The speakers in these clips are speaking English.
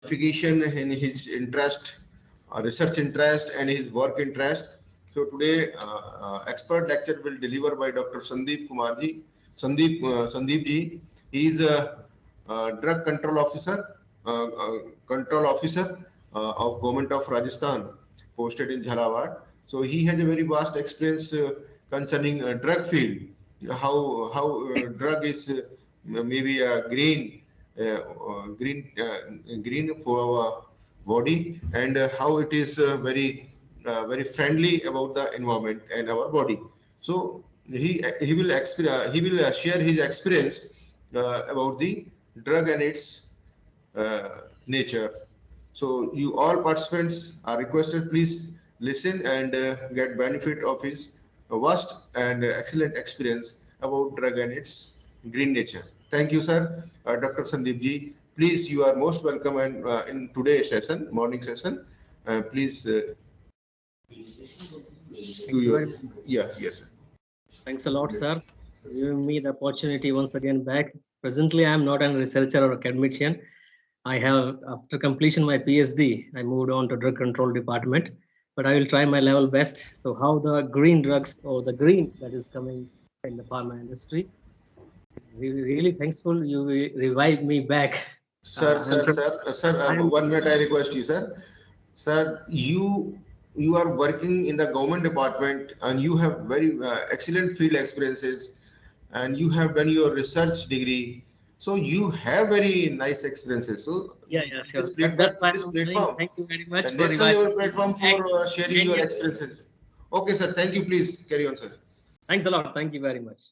qualification in his interest, research interest, and his work interest. So today, expert lecture will deliver by Dr. Sandeep Kumar ji. Sandeep ji, he is a, drug control officer of Government of Rajasthan, posted in Jhalawad. So he has a very vast experience concerning drug field, how drug is maybe a green for our body, and how it is very friendly about the environment and our body. So he will share his experience about the drug and its nature. So you all participants are requested, please listen and get benefit of his vast and excellent experience about drug and its green nature. Thank you, sir. Dr. Sandeep ji, please, you are most welcome, and in today's session, morning session, please do you your, very much. yes, sir. Thanks a lot, sir, for giving me the opportunity once again back. Presently, I am not a researcher or academician. I have, after completion my PhD, I moved on to drug control department, but I will try my level best. So how the green drugs or the green that is coming in the pharma industry, really thankful you revived me back. Sir, sir, I'm, sir, sir, I'm 1 minute I request you, sir. Sir, you are working in the government department and you have very excellent field experiences, and you have done your research degree. So you have very nice experiences. So yeah, sure. That's why this I'm saying platform, thank you very the much for national reviving level me platform back for sharing 10 your years ago. experiences. Okay, sir. Thank you. Please carry on, sir. Thanks a lot. Thank you very much.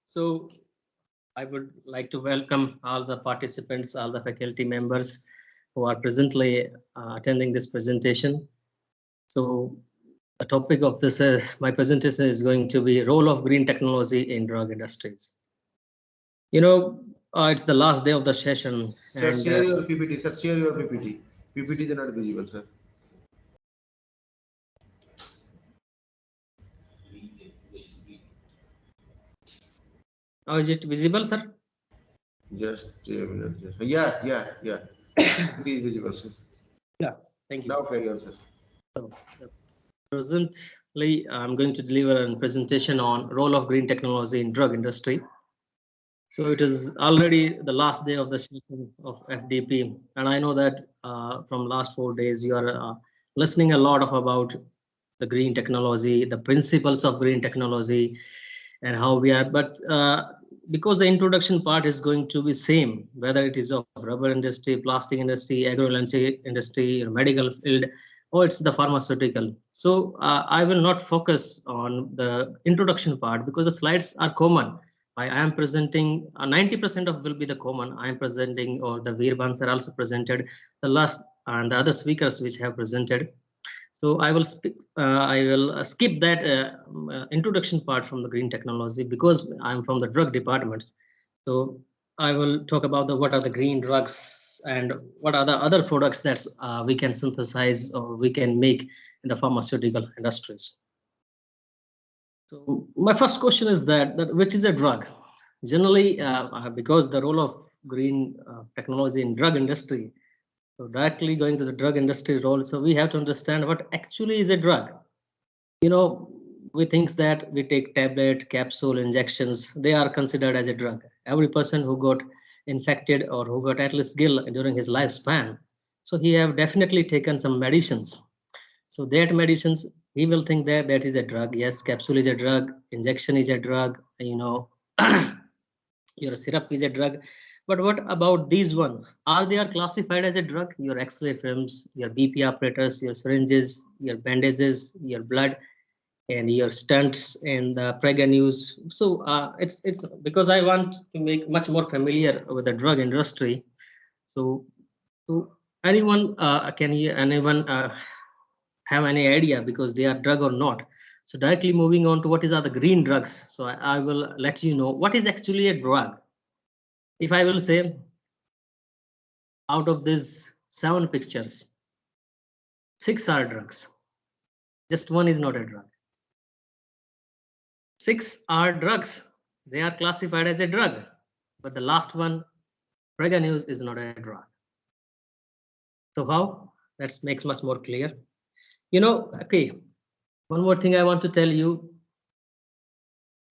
So I would like to welcome all the participants, all the faculty members who are presently attending this presentation. So the topic of this, my presentation is going to be role of green technology in drug industries. You know, it's the last day of the session, Sir, and share your PPT. Sir, share your PPT. PPT is not visible, sir. how is it visible, sir? Just a minute. Yeah. It is visible, sir. Yeah, thank you. Now carry on, sir. So, presently, I'm going to deliver a presentation on role of green technology in drug industry. So it is already the last day of the session of FDP, and I know that from last 4 days you are listening a lot of about the green technology, the principles of green technology, and how we are. But because the introduction part is going to be same, whether it is of rubber industry, plastic industry, agro industry, or medical field, or it's the pharmaceutical. So I will not focus on the introduction part because the slides are common. I am presenting 90% of will be the common. I am presenting, or the Veer Bansal also presented the last, and the other speakers which have presented. So I will speak. I will skip that introduction part from the green technology because I am from the drug departments. So I will talk about the what are the green drugs and what are the other products that we can synthesize or we can make in the pharmaceutical industries. So my first question is that which is a drug? Generally, because the role of green technology in drug industry, so directly going to the drug industry role, so we have to understand what actually is a drug. You know, we think that we take tablet, capsule, injections, they are considered as a drug. Every person who got infected or who got at least ill during his lifespan, so he have definitely taken some medicines. So that medicines, he will think that that is a drug. Yes, capsule is a drug, injection is a drug, you know, your syrup is a drug. But what about these one? Are they are classified as a drug? Your X-ray films, your BP operators, your syringes, your bandages, your blood, and your stunts and the prega news. So it's because I want to make much more familiar with the drug industry. So, so anyone anyone have any idea because they are drug or not? So directly moving on to what is are the green drugs. So I will let you know what is actually a drug. If I will say out of these 7 pictures, 6 are drugs. Just one is not a drug. 6 are drugs. they are classified as a drug, but the last one, preganeuse, is not a drug. So how? That makes much more clear. Okay, one more thing I want to tell you.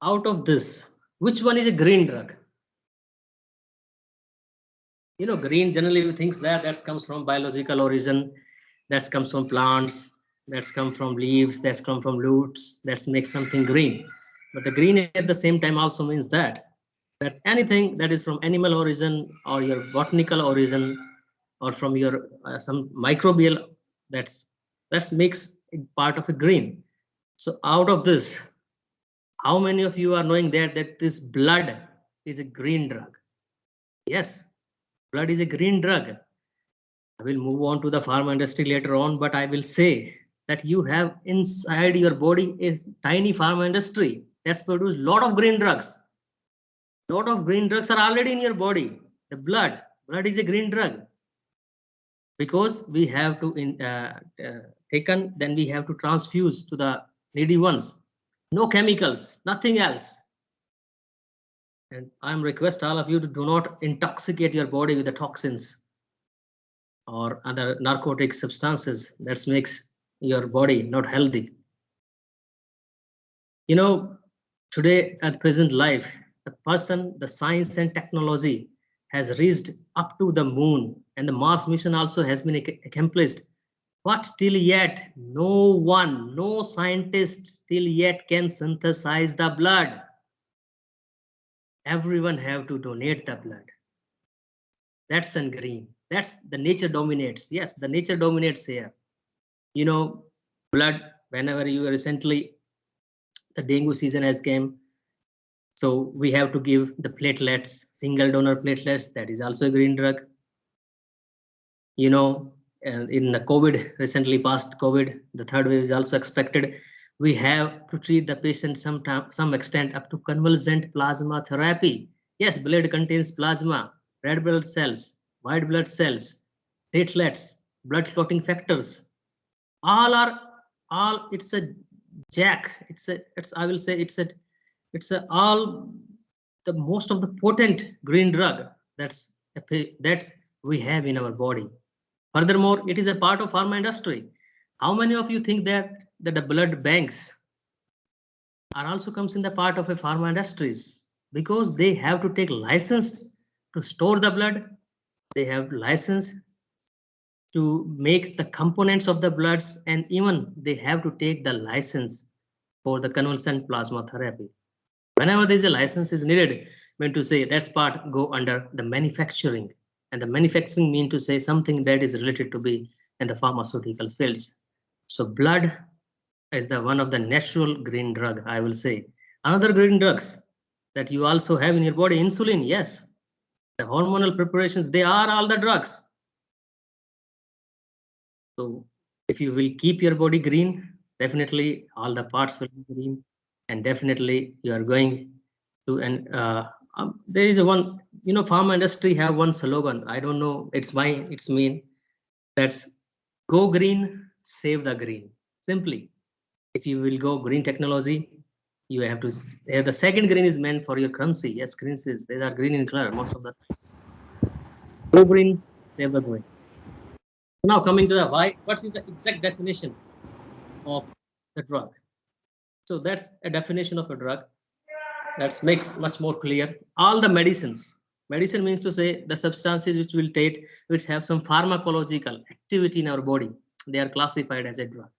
Out of this, which one is a green drug? Green generally thinks that comes from biological origin, that comes from plants, that's come from leaves, that's come from roots, that makes something green. But the green at the same time also means that anything that is from animal origin or your botanical origin or from your some microbial, that's makes it part of a green. So out of this, how many of you are knowing that this blood is a green drug? Yes, blood is a green drug. I will move on to the pharma industry later on, but I will say that you have inside your body a tiny pharma industry that's produced a lot of green drugs. A lot of green drugs are already in your body. The blood is a green drug because we have to taken, then we have to transfuse to the needy ones. No chemicals, nothing else. And I'm request all of you to do not intoxicate your body with the toxins or other narcotic substances that makes your body not healthy. Today at present life, the science and technology has reached up to the moon, and the Mars mission also has been accomplished. But till yet, no scientist till yet can synthesize the blood. Everyone have to donate the blood. That's in green. That's the nature dominates. Yes, the nature dominates here. Blood, whenever you recently, the dengue season has came. So we have to give the platelets, single donor platelets. That is also a green drug. In the COVID, recently past COVID, the third wave is also expected. We have to treat the patient some extent up to convalescent plasma therapy. Yes, blood contains plasma, red blood cells, white blood cells, platelets, blood clotting factors. It's a jack. I will say it's all the most of the potent green drug that's we have in our body. Furthermore, it is a part of pharma industry. How many of you think that the blood banks are also comes in the part of a pharma industries? Because they have to take license to store the blood. They have license to make the components of the bloods, and even they have to take the license for the convalescent plasma therapy. Whenever there is a license is needed, meant to say that's part go under the manufacturing, and the manufacturing mean to say something that is related to be in the pharmaceutical fields. So blood is the one of the natural green drug, I will say. Another green drugs that you also have in your body, insulin. Yes, the hormonal preparations, they are all the drugs. So if you will keep your body green, definitely all the parts will be green, and definitely you are going to. And there is a one, pharma industry have one slogan. I don't know, it's mean that's go green, save the green. Simply, if you will go green technology, you have to. The second green is meant for your currency. Yes, currencies, they are green in color most of the times. Go green, save the green. Now coming to the why, what is the exact definition of the drug? So that's a definition of a drug that makes much more clear. All the medicines, medicine means to say the substances which will take, which have some pharmacological activity in our body, they are classified as a drug.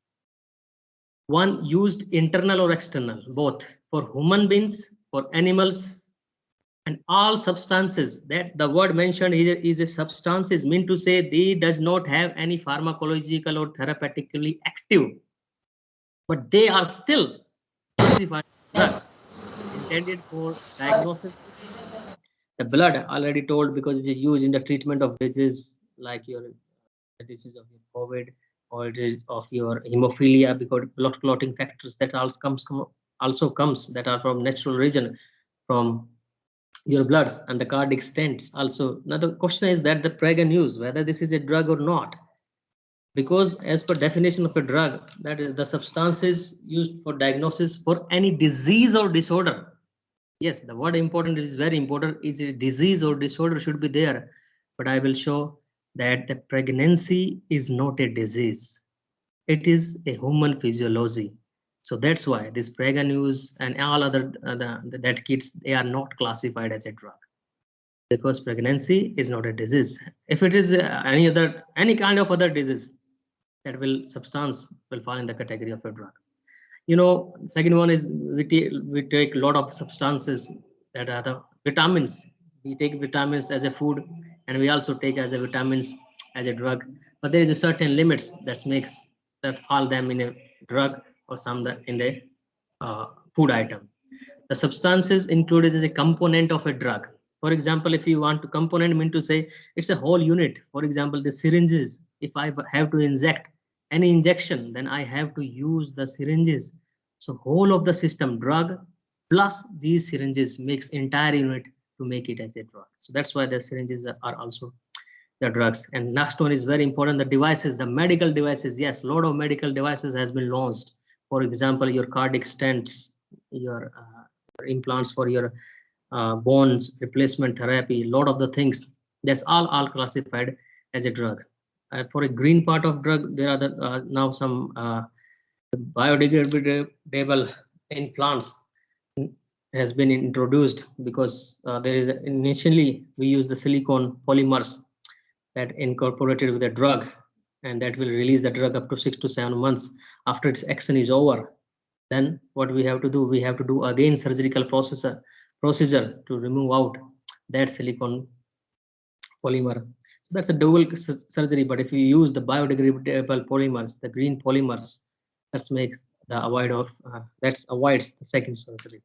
One used internal or external, both for human beings, for animals, and all substances. That the word mentioned here is a substances, mean to say they does not have any pharmacological or therapeutically active, but they are still classified as intended for diagnosis. The blood already told, because it is used in the treatment of disease like your disease of your COVID, or it is of your hemophilia, because blood clotting factors that also comes that are from natural region, from your bloods, and the cardiac stents also. Now the question is that the preganeuse, whether this is a drug or not, because as per definition of a drug, that is the substances used for diagnosis for any disease or disorder. Yes, the word important is very important. Is a disease or disorder should be there, but I will show that the pregnancy is not a disease. It is a human physiology. So that's why this Prega news and all other that kids, they are not classified as a drug, because pregnancy is not a disease. If it is any kind of other disease, that will substance will fall in the category of a drug. Second one is we take a lot of substances that are the vitamins. We take vitamins as a food, and we also take as a vitamins as a drug, but there is a certain limits that makes that fall them in a drug or some in the food item. The substances included as a component of a drug. For example, if you want to component mean to say it's a whole unit. For example, the syringes, if I have to inject any injection, then I have to use the syringes. So whole of the system, drug plus these syringes makes entire unit to make it as a drug. So that's why the syringes are also the drugs. And next one is very important, the devices, the medical devices. Yes, a lot of medical devices has been launched. For example, your cardiac stents, your implants for your bones replacement therapy, a lot of the things, that's all classified as a drug. For a green part of drug, there are now some biodegradable implants has been introduced, because there is initially we use the silicone polymers that incorporated with a drug, and that will release the drug up to 6 to 7 months after its action is over. Then what we have to do, we have to do again surgical procedure to remove out that silicone polymer. So that's a dual surgery. But if you use the biodegradable polymers, the green polymers, that makes the avoid of that avoids the second surgery.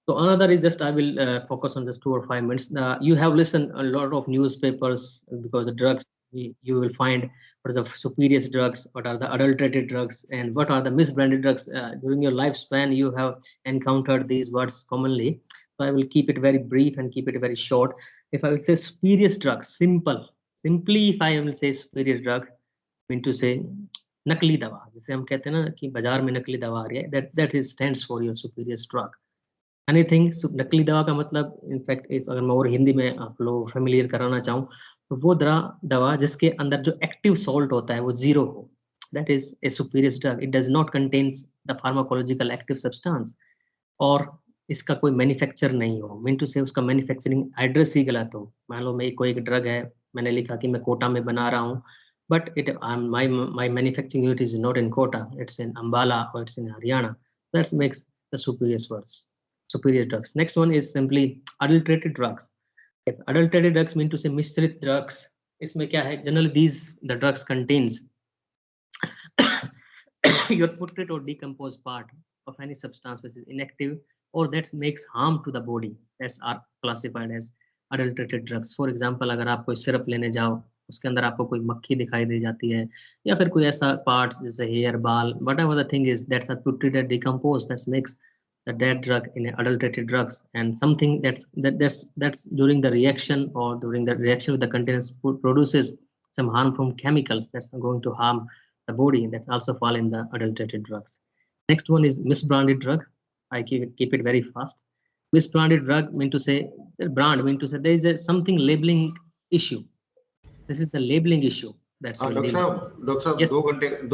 So another is just I will focus on just 2 or 5 minutes. You have listened a lot of newspapers, because the drugs you will find what are the superior drugs, what are the adulterated drugs, and what are the misbranded drugs. During your lifespan, you have encountered these words commonly. So I will keep it very brief and keep it very short. If I will say spurious drugs, simply if I will say spurious drug, mean to say नकली दवा, जिसे हम कहते हैं ना कि बाजार में नकली दवा आ रही है, that is stands for your superior drug. Anything नकली दवा का मतलब इनफैक्ट इस अगर मैं और हिंदी में आप लोग फेमिलियर कराना चाहूँ, तो वो दवा जिसके अंदर जो एक्टिव सॉल्ट होता है वो जीरो हो, that is a superior drug. It does not contains the pharmacological active substance, और इसका कोई मैन्युफैक्चर नहीं हो, मीन टू से उसका मैन्युफैक्चरिंग एड्रेस ही गलत हो. मान लो मैं कोई एक ड्रग है, मैंने लिखा कि मैं कोटा में बना रहा हूँ, but it my manufacturing unit is not in Kota, it's in Ambala और it's in Haryana. That makes the superior words, superior drugs. Next one is simply adulterated drugs. If adulterated drugs mean to say mishrit drugs, इसमें क्या है, generally these the drugs contains your putrid or decomposed part of any substance which is inactive or that makes harm to the body, that's are classified as adulterated drugs. For example, अगर आप कोई syrup लेने जाओ, उसके अंदर आपको कोई मक्खी दिखाई दे जाती है, या फिर कोई ऐसा पार्ट्स जैसे हेयर बाल, whatever the thing is that's a putrid or decomposed, that makes the dead drug in adulterated drugs. And something that's during the reaction or during the reaction with the containers produces some harm from chemicals that's going to harm the body, that's also fall in the adulterated drugs. Next one is misbranded drug. I keep it very fast. Misbranded drug mean to say the brand mean to say there is a something labeling issue. This is the labeling issue that's हाँ will deal. Doctor साहब Yes.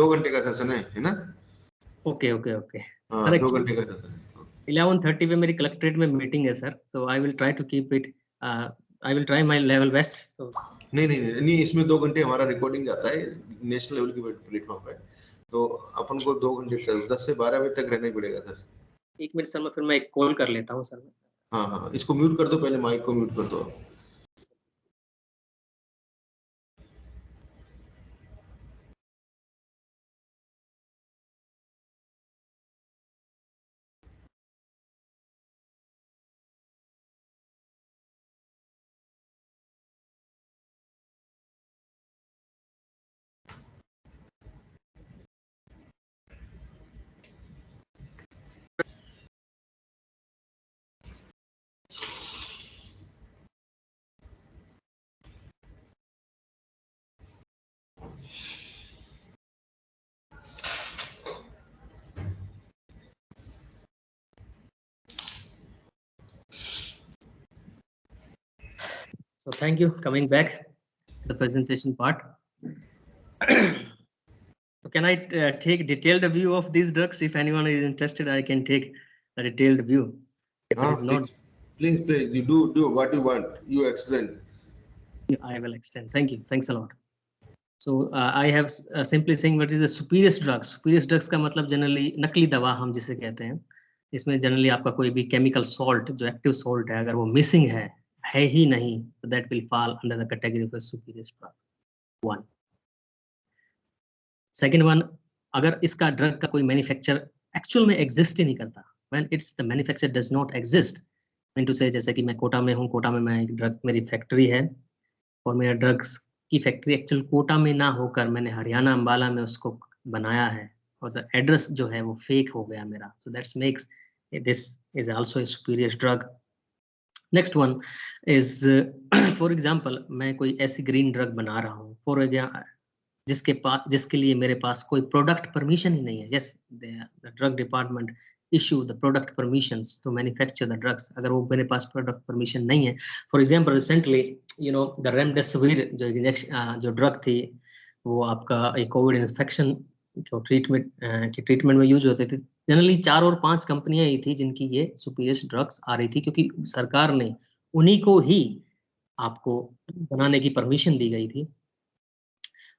2 घंटे का session है ना? Okay okay okay हाँ, sir, 2 घंटे का session है. 11:30 पे मेरी कलेक्ट्रेट में मीटिंग है sir, so I will try to keep it, I will try my level best. तो नहीं, इसमें 2 घंटे हमारा रिकॉर्डिंग जाता है नेशनल लेवल की प्लेटफॉर्म पे, तो अपन को 2 घंटे तक 10 से 12 बजे तक रहना ही पड़ेगा सर. 1 मिनट सर, मैं फिर मैं एक कॉल कर लेता हूँ सर. हाँ, इसको म्यूट कर दो, पहले माइक को म्यूट कर दो. So thank you. Coming back to the presentation part. So can I take detailed view of these drugs? If anyone is interested, I can take a detailed view. If it is not, please, you do what you want. You explain. I will extend. Thank you. Thanks a lot. So I have simply saying what is a spurious drugs. Spurious drugs का मतलब generally नकली दवा हम जिसे कहते हैं. इसमें generally आपका कोई भी chemical salt जो active salt है अगर वो missing है ही नहीं, तो that will fall under the category of a spurious drug. One. Second one, अगर इसका drug का कोई manufacturer actual में exist ही नहीं करता, when it's the manufacturer does not exist, mean to say जैसे कि मैं कोटा में हूँ, कोटा में मैं एक drug मेरी factory है और मेरा drugs की फैक्ट्री एक्चुअल कोटा में ना होकर मैंने हरियाणा अंबाला में उसको बनाया है और द एड्रेस जो है वो फेक हो गया मेरा, so that's makes this is also a superior drug. Next one is for example मैं कोई ऐसी ग्रीन ड्रग बना रहा हूँ फॉर एग्जांपल जिसके लिए मेरे पास कोई प्रोडक्ट परमिशन ही नहीं है. Yes, the drug department issue the product permissions to manufacture the drugs. अगर वो मेरे पास product permission नहीं है, for example recently you know the remdesivir जो इंजेक्शन जो ड्रग थी वो आपका एक कोविड इन्फेक्शन जो ट्रीटमेंट में यूज होते थे. जनरली 4 और 5 कंपनियां ही थी जिनकी ये सुपीरियर ड्रग्स आ रही थी क्योंकि सरकार ने उन्हीं को ही आपको बनाने की परमिशन दी गई थी.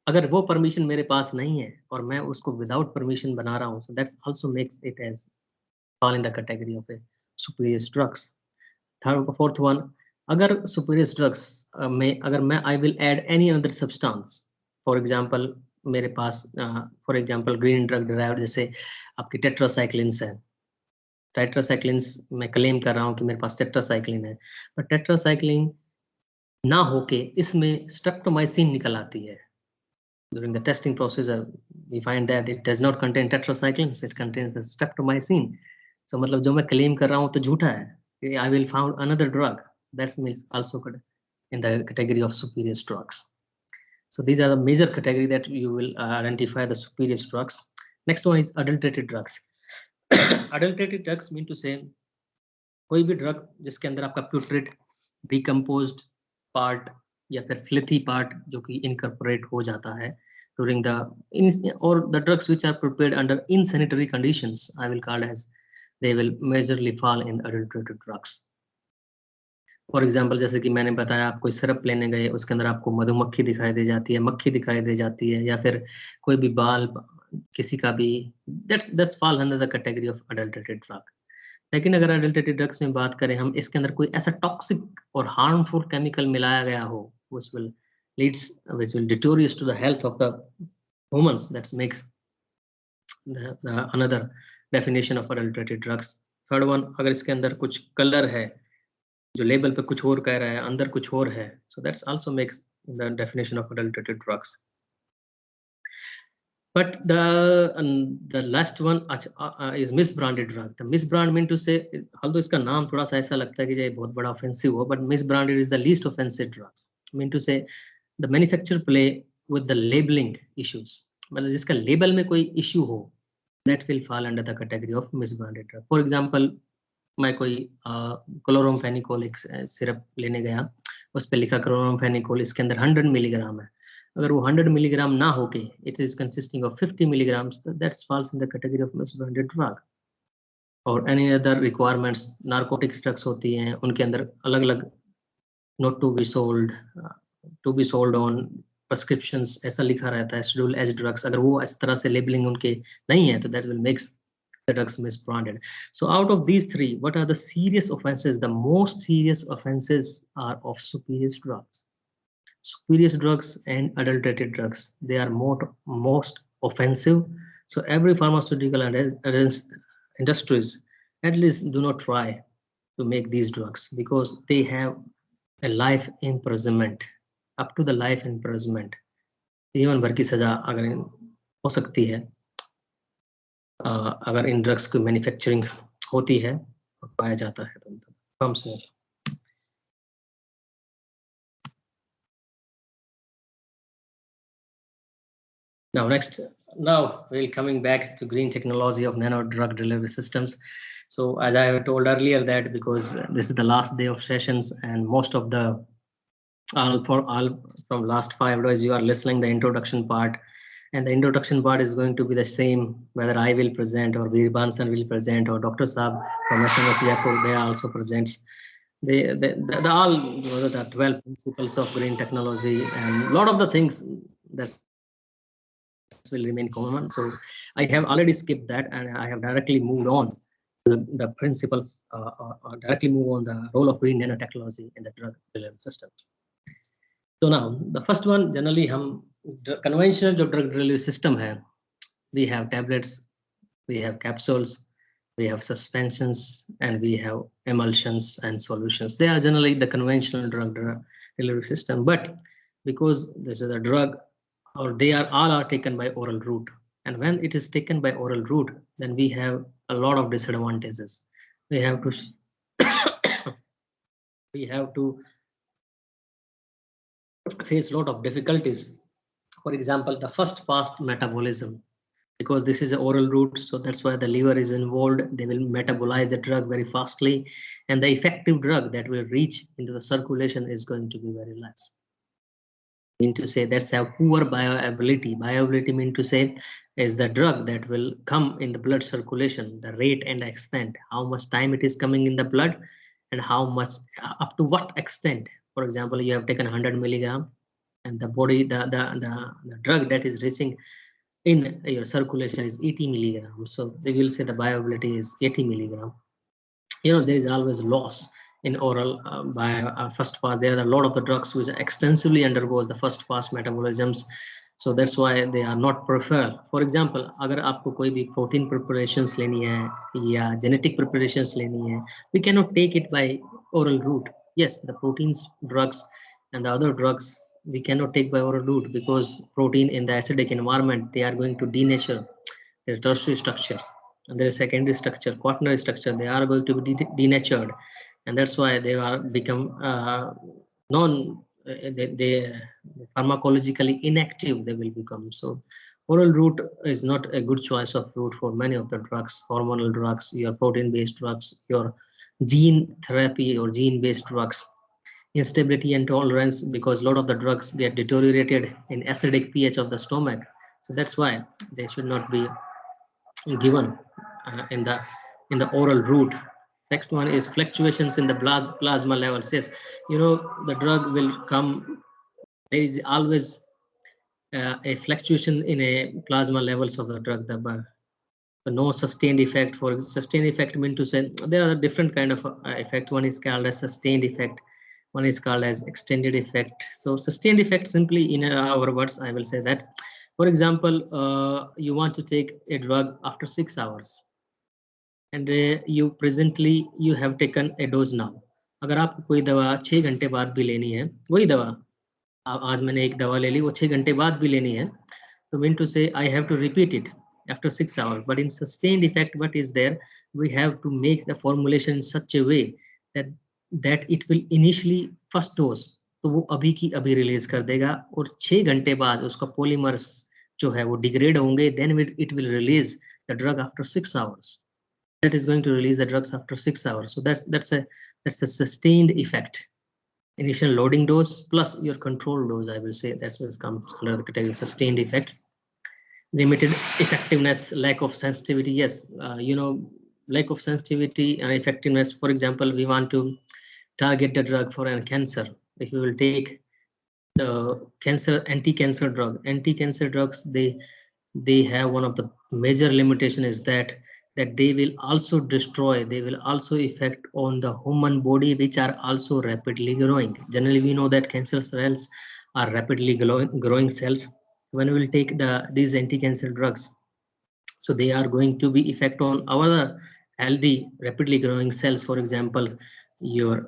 अगर वो परमिशन मेरे पास नहीं है और मैं उसको विदाउट परमिशन बना रहा हूँ, so that's also makes it as fall in the category of a spurious drugs. Fourth one, अगर spurious drugs में अगर मैं I will add any other substance, for example मेरे पास for example green drug derived जैसे आपकी tetracyclines है. tetracyclines मैं claim कर रहा हूँ कि मेरे पास tetracycline है, but tetracycline ना होके इसमें streptomycin निकल आती है. During the testing procedure we find that it does not contain tetracyclines, it contains the streptomycin. So मतलब जो मैं claim कर रहा हूँ तो झूठा है. I will found another drug that means also in the category of spurious drugs. So these are the major category that you will identify the spurious drugs. Next one is adulterated drugs. Adulterated drugs mean to say कोई भी drug जिसके अंदर आपका putrid, decomposed part या फिर filthy part जो कि incorporate हो जाता है during the or the drugs which are prepared under insanitary conditions, I will call as they will majorly fall in adulterated drugs. For example जैसे कि मैंने बताया आप कोई सिरप लेने गए उसके अंदर आपको मधुमक्खी दिखाई दे जाती है, मक्खी दिखाई दे जाती है या फिर कोई भी बाल किसी का भी, that's fall under the category of adulterated drug. लेकिन अगर adulterated drugs में बात करें हम, इसके अंदर कोई ऐसा टॉक्सिक और हार्मफुल केमिकल मिलाया गया हो which will deteriorate to the health of the humans, that makes the another definition of adulterated drugs. Third one, अगर इसके अंदर कुछ कलर है जो लेबल पे कुछ और कह रहा है अंदर कुछ और है, so that's also makes the definition of adulterated drugs. But the last one is misbranded drug. The misbrand mean to say, although इसका नाम थोड़ा सा ऐसा लगता है कि ये बहुत बड़ा offensive हो, but misbranded is the least offensive drugs. Mean to say the manufacturer play with the labeling issues. मतलब जिसका लेबल में कोई issue हो, that will fall under the category of misbranded drug. For example, मैं कोई क्लोरोमफेनिकोल एक syrup लेने गया, उस पे लिखा क्लोरोमफेनिकोल इसके अंदर 100 मिलीग्राम है. अगर वो 100 मिलीग्राम ना होके it is consisting of 50 milligrams, that falls in the category of misbranded drug. और any other requirements, narcotics drugs होती हैं उनके अंदर अलग-अलग not to be sold on prescriptions ऐसा लिखा रहता है, schedule as drugs. अगर वो इस तरह से labeling उनके नहीं है तो that will make the drugs misbranded. So out of these three, what are the serious offenses? The most serious offenses are of spurious drugs. Spurious drugs and adulterated drugs, they are most offensive. So every pharmaceutical and industries at least do not try to make these drugs because they have a life imprisonment, up to the life imprisonment. जीवन भर की सजा अगर हो सकती है अगर इन drugs की मैन्युफैक्चरिंग होती है और पाया जाता है तो फर्म से. Now we're coming back to green technology of nano drug delivery systems. So as I told earlier that because this is the last day of sessions and most of the all from last 5 days you are listening the introduction part, and the introduction part is going to be the same whether I will present or Veerbansan will present or Dr. Saab from SMS Jaipur they also presents. They all the 12 principles of green technology and a lot of the things that will remain common. So I have already skipped that and I have directly moved on the principles or directly move on the role of green nanotechnology in the drug delivery system. So now the first one generally conventional drug delivery system hai, we have tablets, we have capsules, we have suspensions, and we have emulsions and solutions. They are generally the conventional drug delivery system, but because this is a drug, or they are all are taken by oral route, and when it is taken by oral route, then we have a lot of disadvantages. We have to we have to face a lot of difficulties. For example, the first fast metabolism, because this is an oral route, so that's why the liver is involved. They will metabolize the drug very fastly, and the effective drug that will reach into the circulation is going to be very less. Mean to say that's a poor bioavailability. Bioavailability mean to say is the drug that will come in the blood circulation, the rate and extent, how much time it is coming in the blood, and how much up to what extent. For example, you have taken 100 milligram, and the body the drug that is reaching in your circulation is 80 milligram. So they will say the bioavailability is 80 milligram. There is always loss in oral by first pass. There are a lot of the drugs which extensively undergoes the first pass metabolisms. So that's why they are not preferred. For example, अगर आपको कोई भी protein preparations लेनी है या genetic preparations लेनी है, we cannot take it by oral route. Yes, the proteins drugs and the other drugs we cannot take by oral route because protein in the acidic environment they are going to denature their tertiary structures and their secondary structure, quaternary structure, they are going to be denatured, and that's why they are become they pharmacologically inactive. They will become so. Oral route is not a good choice of route for many of the drugs, hormonal drugs, your protein-based drugs, your gene therapy or gene-based drugs. Instability and tolerance because a lot of the drugs get deteriorated in acidic pH of the stomach. So that's why they should not be given in the oral route. Next one is fluctuations in the plasma levels. Yes, the drug will come. There is always a fluctuation in a plasma levels of the drug. No sustained effect. For sustained effect mean to say there are different kind of effect. One is called as sustained effect. One is called as extended effect. So sustained effect simply in our words, I will say that. For example, you want to take a drug after 6 hours. And you presently you have taken a dose now. अगर आपको कोई दवा 6 घंटे बाद भी लेनी है, वही दवा आज मैंने एक दवा ले ली, वो 6 घंटे बाद भी लेनी है, तो mean to say I have to repeat it after 6 hours. But in sustained effect, what is there? We have to make the formulation in such a way that it will initially first dose तो वो अभी की अभी release कर देगा और 6 घंटे बाद उसका पॉलीमर्स जो है वो डिग्रेड होंगे, then it will release the drug after 6 hours. That is going to release the drugs after 6 hours. So that's a sustained effect. Initial loading dose plus your control dose, I will say that's what comes under the category of sustained effect. Limited effectiveness, lack of sensitivity. Yes, lack of sensitivity and effectiveness. For example, we want to target the drug for a cancer. If you will take the anti-cancer drugs, they have one of the major limitation is that they will also destroy, they will also affect on the human body, which are also rapidly growing. Generally, we know that cancer cells are rapidly growing cells. When we will take these anti-cancer drugs, so they are going to be effect on our healthy, rapidly growing cells. For example, your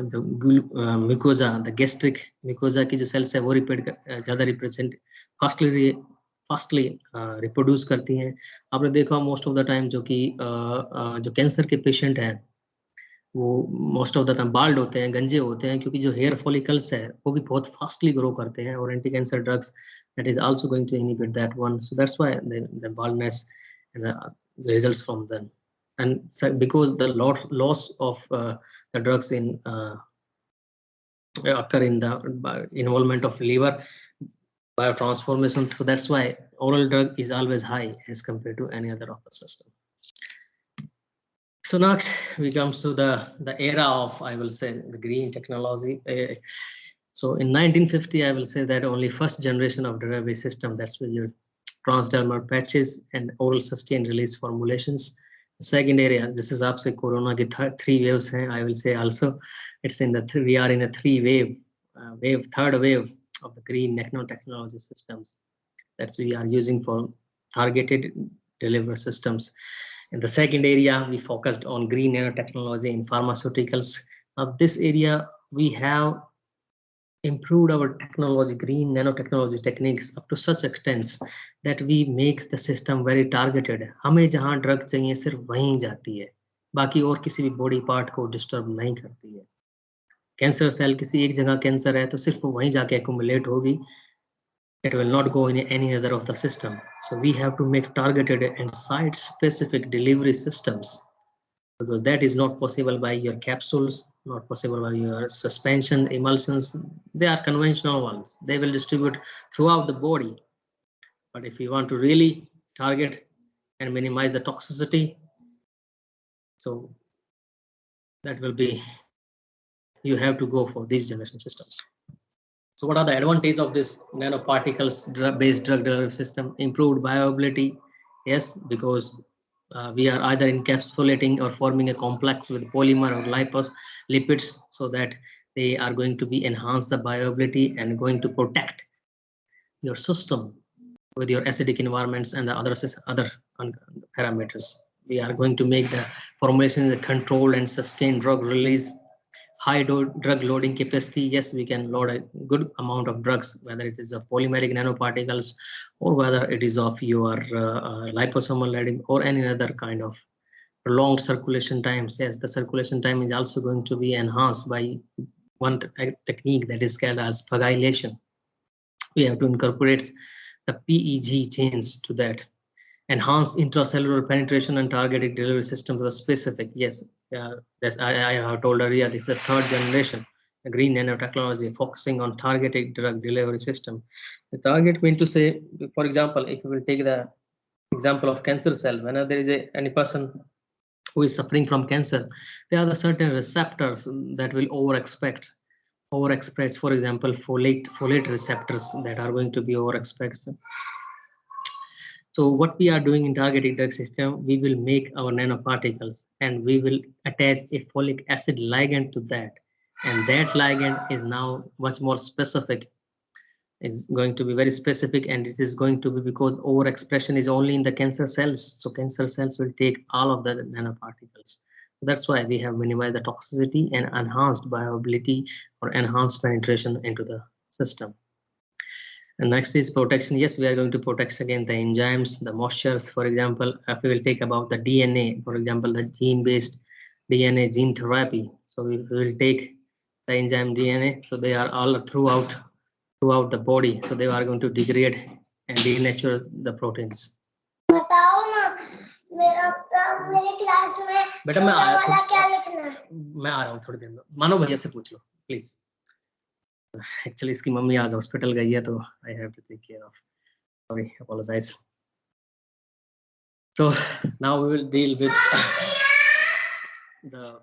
the mucosa, the gastric mucosa की जो cells है वो ज़्यादा represent fastly reproduce करती हैं. आपने देखा most of the time जो कैंसर के पेशेंट हैं वो most of the time bald होते हैं, गंजे होते हैं, क्योंकि जो हेयर फॉलिकल्स है वो भी बहुत फास्टली ग्रो करते हैं और anti cancer drugs that is also going to inhibit that one. So that's why the baldness and the results from them. And so because the loss of the drugs in occur in the involvement of liver biotransformation. So that's why oral drug is always high as compared to any other of the system. So next we come to the era of, I will say, the green technology. So in 1950, I will say that only first generation of delivery system, that's with your transdermal patches and oral sustained release formulations. Second area, this is आपसे corona की three waves हैं. I will say also it's in the we are in a third wave of the green nanotechnology systems that we are using for targeted delivery systems. In the second area, we focused on green nanotechnology in pharmaceuticals. Now this area we have improved our technology, green nanotechnology techniques up to such extent that we makes the system very targeted. हमें जहाँ drug चाहिए सिर्फ वहीं जाती है, बाकी और किसी भी body part को disturb नहीं करती है. Cancer cell किसी एक जगह cancer है तो सिर्फ वहीं जाके accumulate होगी. It will not go in any other of the system. So we have to make targeted and site-specific delivery systems, because that is not possible by your capsules, not possible by your suspension emulsions. They are conventional ones. They will distribute throughout the body. But if you want to really target and minimize the toxicity, so that will be, you have to go for these generation systems. So what are the advantages of this nanoparticles based drug delivery system? Improved bioavailability, yes, because we are either encapsulating or forming a complex with polymer or lipids, so that they are going to be enhance the bioavailability and going to protect your system with your acidic environments and the other parameters. We are going to make the formulation the controlled and sustained drug release. High drug loading capacity, yes, we can load a good amount of drugs, whether it is of polymeric nanoparticles or whether it is of your liposomal loading or any other kind of prolonged circulation times. Yes, the circulation time is also going to be enhanced by one technique that is called as pagylation. We have to incorporate the PEG chains to that. Enhanced intracellular penetration and targeted delivery system to the specific. Yes, I have told earlier, this is the third generation, the green nanotechnology, focusing on targeted drug delivery system. The target mean to say, for example, if you will take the example of cancer cell, whenever there is any person who is suffering from cancer, there are the certain receptors that will overexpress, for example, folate receptors that are going to be overexpressed. So what we are doing in targeted drug system, we will make our nanoparticles and we will attach a folic acid ligand to that. And that ligand is now much more specific. It's going to be very specific, and it is going to be because overexpression is only in the cancer cells. So cancer cells will take all of the nanoparticles. That's why we have minimized the toxicity and enhanced bioavailability or enhanced penetration into the system. And next is protection. Yes, we are going to protect against the enzymes, the moistures. For example, if we will take about the DNA, for example, the gene-based DNA gene therapy. So we will take the enzyme DNA. So they are all throughout the body. So they are going to degrade and denature the proteins. बताओ ना, मेरे class में बेटा मैं आ रहा क्या लिखना है? मैं आ रहा हूँ थोड़ी देर में. मानो भैया से पूछ लो प्लीज. Actually, इसकी मम्मी आज हॉस्पिटल गई है तो I have to take care of. Sorry, apologize. So now we will deal with the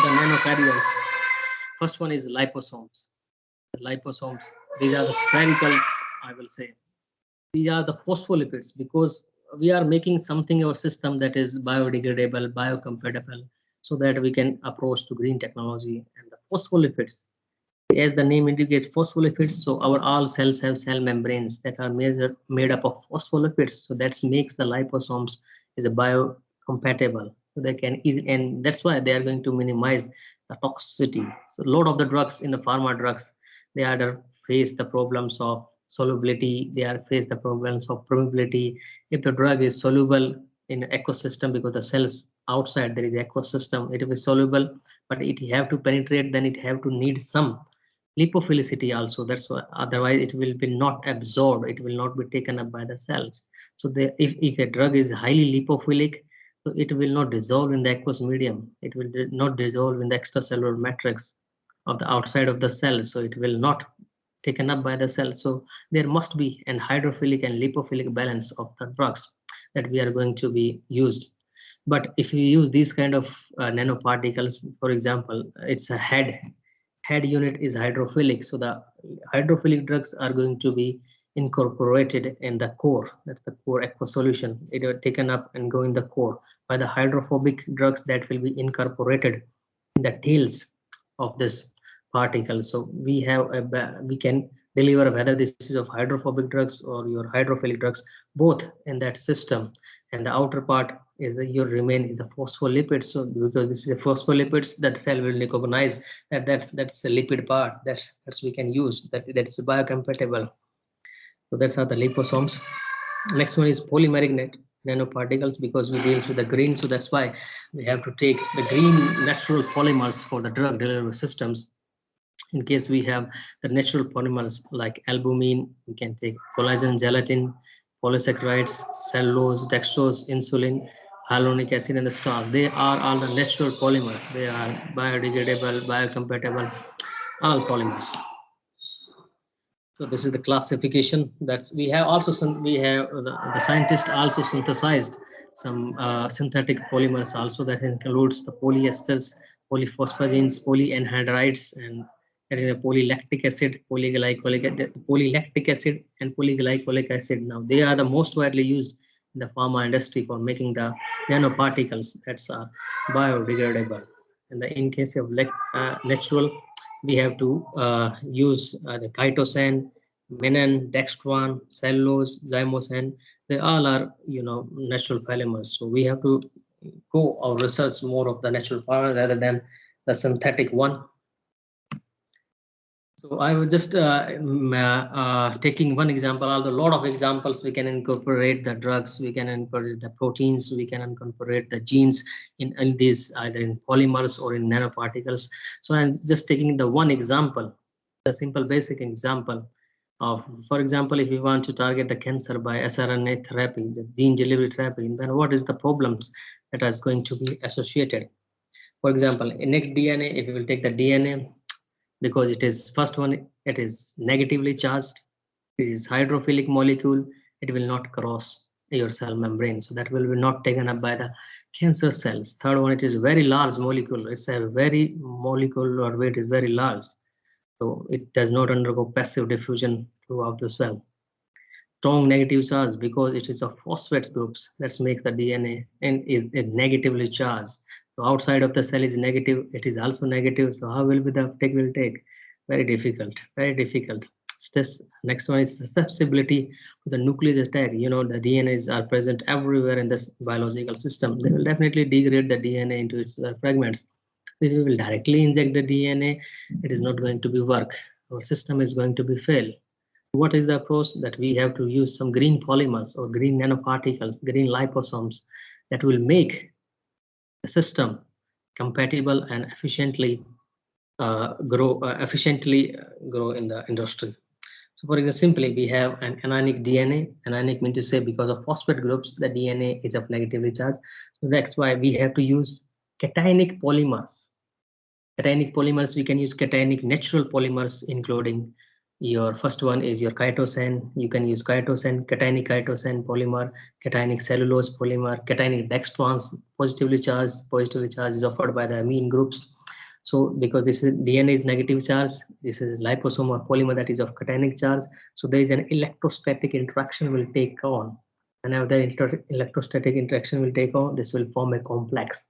nanocarriers. First one is liposomes. The liposomes, these are the spherical, I will say. These are the phospholipids, because we are making something in our system that is biodegradable, biocompatible, so that we can approach to green technology. And the phospholipids, as the name indicates, phospholipids, so our all cells have cell membranes that are made up of phospholipids. So that makes the liposomes is a biocompatible. So they can easily, and that's why they are going to minimize the toxicity. So a lot of the drugs in the pharma drugs, they either face the problems of solubility, they are face the problems of permeability. If the drug is soluble in ecosystem, because the cells outside there is ecosystem, it is soluble, but it have to penetrate, then it have to need some lipophilicity also. That's why otherwise it will be not absorbed, it will not be taken up by the cells. So if a drug is highly lipophilic, So it will not dissolve in the aqueous medium. It will not dissolve in the extracellular matrix of the outside of the cell. So it will not taken up by the cell. So there must be an hydrophilic and lipophilic balance of the drugs that we are going to be used. But if you use these kind of nanoparticles, for example, it's a head unit is hydrophilic. So the hydrophilic drugs are going to be incorporated in the core. That's the core aqueous solution. It will taken up and go in the core. By the hydrophobic drugs that will be incorporated in the tails of this particle. So we have we can deliver whether this is of hydrophobic drugs or your hydrophilic drugs, both in that system. And the outer part is the your remain is the phospholipids. So because this is a phospholipids, that cell will recognize that that's a lipid part that's we can use that's biocompatible. So that's how the liposomes. Next one is polymeric nanoparticles, because we deals with the green. So that's why we have to take the green natural polymers for the drug delivery systems. In case we have the natural polymers like albumin, we can take collagen, gelatin, polysaccharides, cellulose, dextrose, insulin, hyaluronic acid, and the starch. They are all the natural polymers. They are biodegradable, biocompatible, all polymers. So this is the classification. That's we have also some. We have the scientists also synthesized some synthetic polymers also, that includes the polyesters, polyphosphagins, polyanhydrides, and polylactic acid, polylactic acid, and polyglycolic acid. Now they are the most widely used in the pharma industry for making the nanoparticles that are biodegradable. And in case of natural, we have to use the chitosan, menin, dextran, cellulose, zymosan. They all are natural polymers. So we have to go or research more of the natural polymer rather than the synthetic one. So I was just taking one example. Although a lot of examples, we can incorporate the drugs, we can incorporate the proteins, we can incorporate the genes in these either in polymers or in nanoparticles. So I'm just taking the one example, the simple basic example of, for example, if you want to target the cancer by siRNA therapy, the gene delivery therapy, then what is the problems that is going to be associated? For example, in DNA, if you will take the DNA, because it is first one, it is negatively charged, it is hydrophilic molecule, it will not cross your cell membrane, so that will be not taken up by the cancer cells. Third one, it is very large molecule, it's a very molecular weight is very large, so it does not undergo passive diffusion throughout the cell. Strong negative charge, because it is of phosphate groups that makes the DNA and is negatively charged. So outside of the cell is negative, it is also negative. So how will be the uptake will take? Very difficult, very difficult. This next one is susceptibility to the nucleus attack. The DNAs are present everywhere in this biological system. They will definitely degrade the DNA into its fragments. If we will directly inject the DNA, it is not going to be work. Our system is going to be fail. What is the approach? That we have to use some green polymers or green nanoparticles, green liposomes that will make the system compatible and efficiently grow in the industry. So for example, simply we have an anionic DNA. Anionic means to say because of phosphate groups, the DNA is of negatively charged. So that's why we have to use cationic polymers. Cationic polymers, we can use cationic natural polymers, including your first one is your chitosan. You can use chitosan, cationic chitosan polymer, cationic cellulose polymer, cationic dextrans, positively charged is offered by the amine groups. So because this is DNA is negative charge, this is liposome or polymer that is of cationic charge. So there is an electrostatic interaction will take on. Whenever the electrostatic interaction will take on, this will form a complex.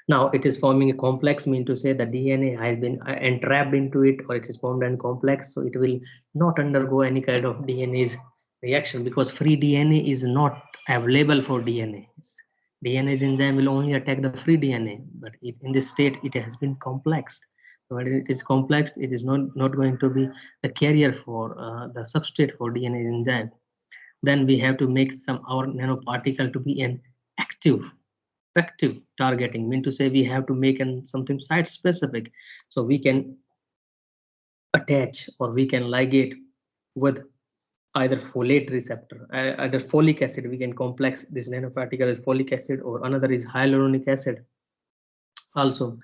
Now it is forming a complex, mean to say the DNA has been entrapped into it, or it is formed and complex, so it will not undergo any kind of DNA's reaction, because free DNA is not available for DNA. DNA's enzyme will only attack the free DNA, but in this state it has been complexed. So when it is complexed, it is not going to be the carrier for the substrate for DNA enzyme. Then we have to make our nanoparticle to be an active targeting, mean to say we have to make something site specific, so we can attach or we can ligate with either folate receptor, either folic acid. We can complex this nanoparticle as folic acid, or another is hyaluronic acid. Also,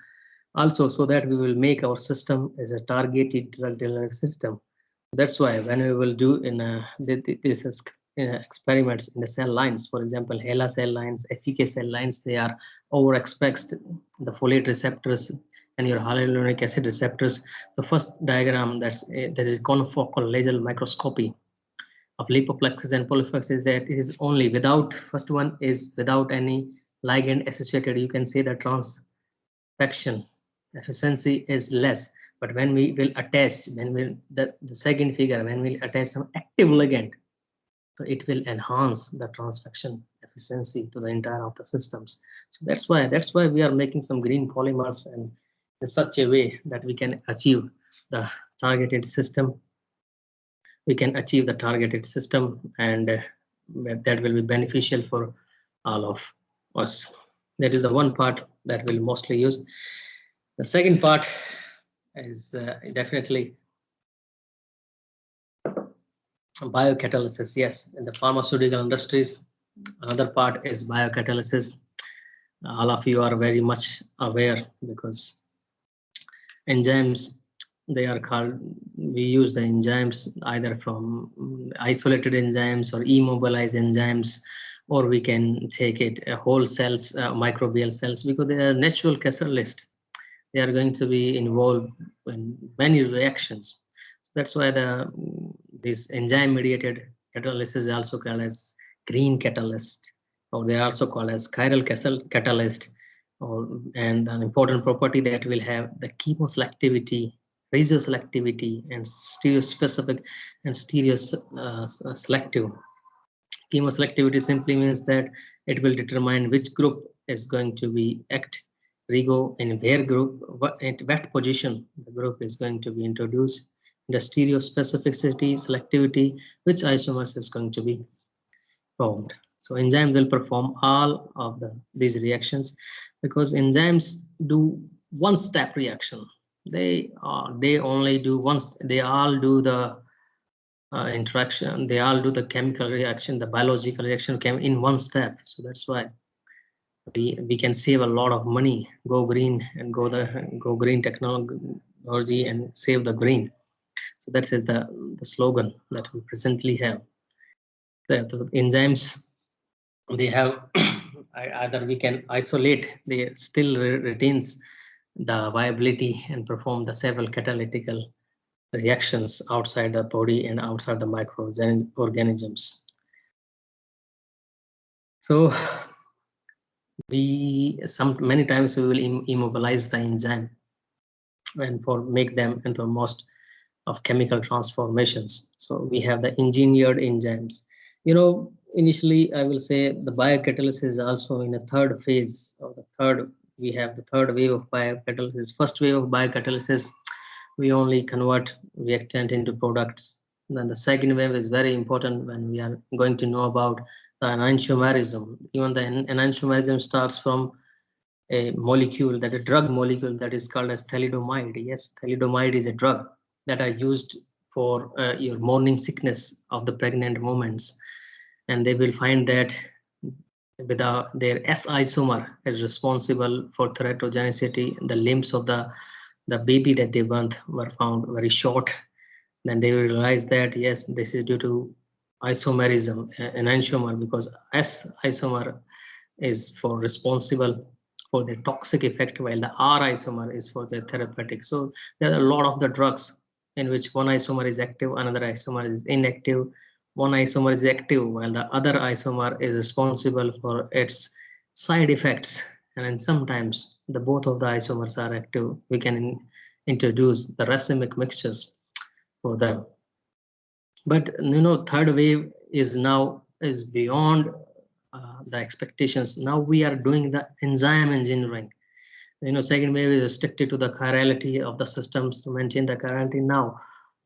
so that we will make our system as a targeted drug delivery system. That's why when we will do in this is experiments in the cell lines, for example, HeLa cell lines, FEK cell lines, they are overexpressed the folate receptors and your hyaluronic acid receptors. The first diagram that is confocal laser microscopy of lipoplexus and polyplexus is that it is only without, first one is without any ligand associated. You can say the transfection efficiency is less, but when we will attach, when we the second figure, when we attach some active ligand, so it will enhance the transfection efficiency to the entire of the systems. So that's why we are making some green polymers and in such a way that we can achieve the targeted system. We can achieve the targeted system, and that will be beneficial for all of us. That is the one part that we'll mostly use. The second part is definitely biocatalysis. Yes, in the pharmaceutical industries, another part is biocatalysis. All of you are very much aware because enzymes, they are called, we use the enzymes either from isolated enzymes or immobilized enzymes, or we can take it whole cells, microbial cells, because they are natural catalysts. They are going to be involved in many reactions. So that's why this enzyme mediated catalysis is also called as green catalyst, or they are also called as chiral catalyst. And an important property that will have the chemoselectivity, radioselectivity, and stereospecific and stereoselective. Chemoselectivity simply means that it will determine which group is going to be act RIGO in where group, at what position the group is going to be introduced, the stereospecificity, selectivity, which isomers is going to be formed. So enzymes will perform all of these reactions because enzymes do one-step reaction. They only do once. They all do the interaction. They all do the chemical reaction, the biological reaction came in one step. So that's why we can save a lot of money. Go green and go green technology and save the green. So that's it, the slogan that we presently have. The enzymes, they have either we can isolate, they still retains the viability and perform the several catalytical reactions outside the body and outside the microorganisms. So many times we will immobilize the enzyme and make them into most of chemical transformations. So we have the engineered enzymes. Initially I will say the biocatalysis is also in a third phase, or we have the third wave of biocatalysis. First wave of biocatalysis, we only convert reactant into products. And then the second wave is very important when we are going to know about the enantiomerism. Even the enantiomerism starts from a molecule, that a drug molecule that is called as thalidomide. Yes, thalidomide is a drug that are used for your morning sickness of the pregnant moments. And they will find that their S isomer is responsible for teratogenicity. The limbs of the baby that they birth were found very short. Then they will realize that yes, this is due to isomerism, enantiomer, because S isomer is responsible for the toxic effect, while the R isomer is for the therapeutic. So there are a lot of the drugs in which one isomer is active, another isomer is inactive. One isomer is active while the other isomer is responsible for its side effects. And then sometimes both of the isomers are active. We can introduce the racemic mixtures for them. But third wave is beyond the expectations. Now we are doing the enzyme engineering. Second wave is restricted to the chirality of the systems to maintain the chirality. Now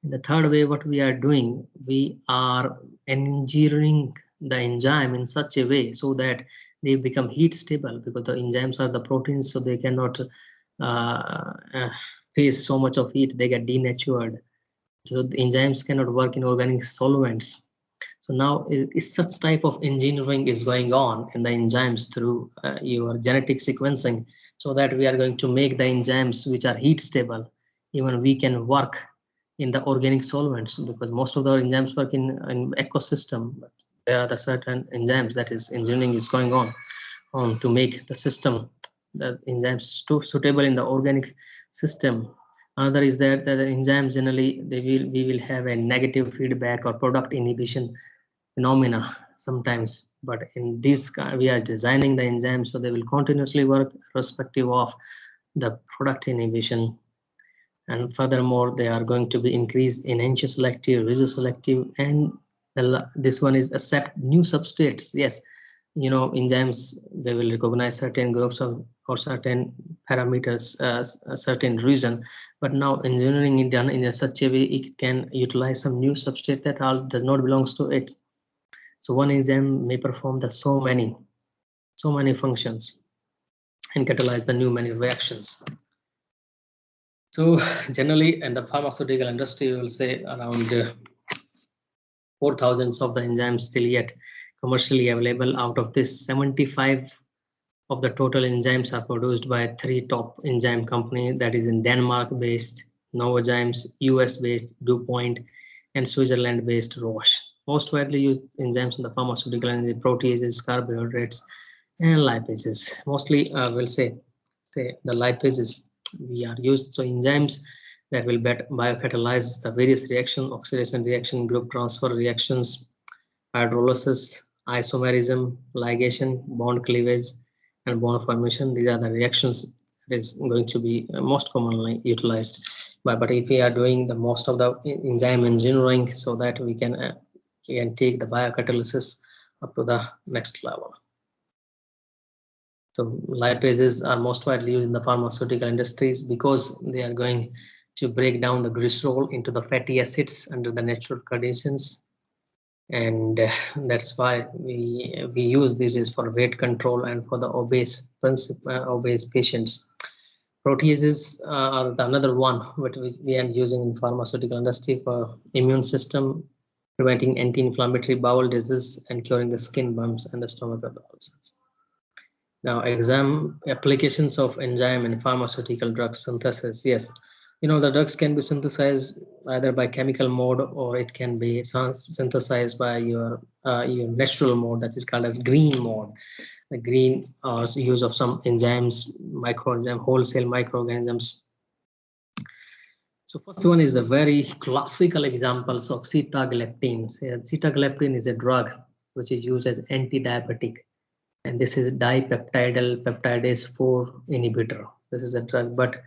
in the third wave, what we are doing, we are engineering the enzyme in such a way so that they become heat stable, because the enzymes are the proteins, so they cannot face so much of heat. They get denatured. So the enzymes cannot work in organic solvents. So now is such type of engineering is going on in the enzymes through your genetic sequencing, so that we are going to make the enzymes which are heat stable. Even we can work in the organic solvents, because most of the enzymes work in ecosystem. But there are the certain enzymes that is engineering is going on to make the system, the enzymes suitable in the organic system. Another is that the enzymes generally we will have a negative feedback or product inhibition phenomena sometimes, but in this we are designing the enzymes so they will continuously work irrespective of the product inhibition. And furthermore, they are going to be increased in enantioselective, rizoselective, and this one is accept new substrates. Yes, you know, enzymes, they will recognize certain groups of or certain parameters, a certain reason, but now engineering is done in such a way it can utilize some new substrate that all does not belongs to it. So one enzyme may perform the so many functions and catalyze the new many reactions. So generally in the pharmaceutical industry, you will say around 4,000 of the enzymes still yet commercially available. Out of this, 75 of the total enzymes are produced by 3 top enzyme companies, that is in Denmark based Novozymes, US based DuPont, and Switzerland based Roche. Most widely used enzymes in the pharmaceutical and the proteases, carbohydrates, and lipases. Mostly we'll say the lipases we are used. So enzymes that will biocatalyze the various reaction, oxidation reaction, group transfer reactions, hydrolysis, isomerism, ligation, bond cleavage, and bond formation. These are the reactions that is going to be most commonly utilized. But if we are doing the most of the enzyme engineering, so that we can take the biocatalysis up to the next level. So lipases are most widely used in the pharmaceutical industries because they are going to break down the glycerol into the fatty acids under the natural conditions, and that's why we use this is for weight control and for the obese patients. Proteases are another one which we are using in pharmaceutical industry for immune system, preventing anti-inflammatory bowel disease and curing the skin bumps and the stomach ulcers. Now, exam applications of enzyme in pharmaceutical drug synthesis. Yes, you know, the drugs can be synthesized either by chemical mode or it can be synthesized by your natural mode, that is called as green mode. The green use of some enzymes, microenzyme, wholesale microorganisms. So first one is a very classical examples of sitagliptin. Sitagliptin is a drug which is used as anti-diabetic, and this is dipeptidyl peptidase 4 inhibitor. This is a drug, but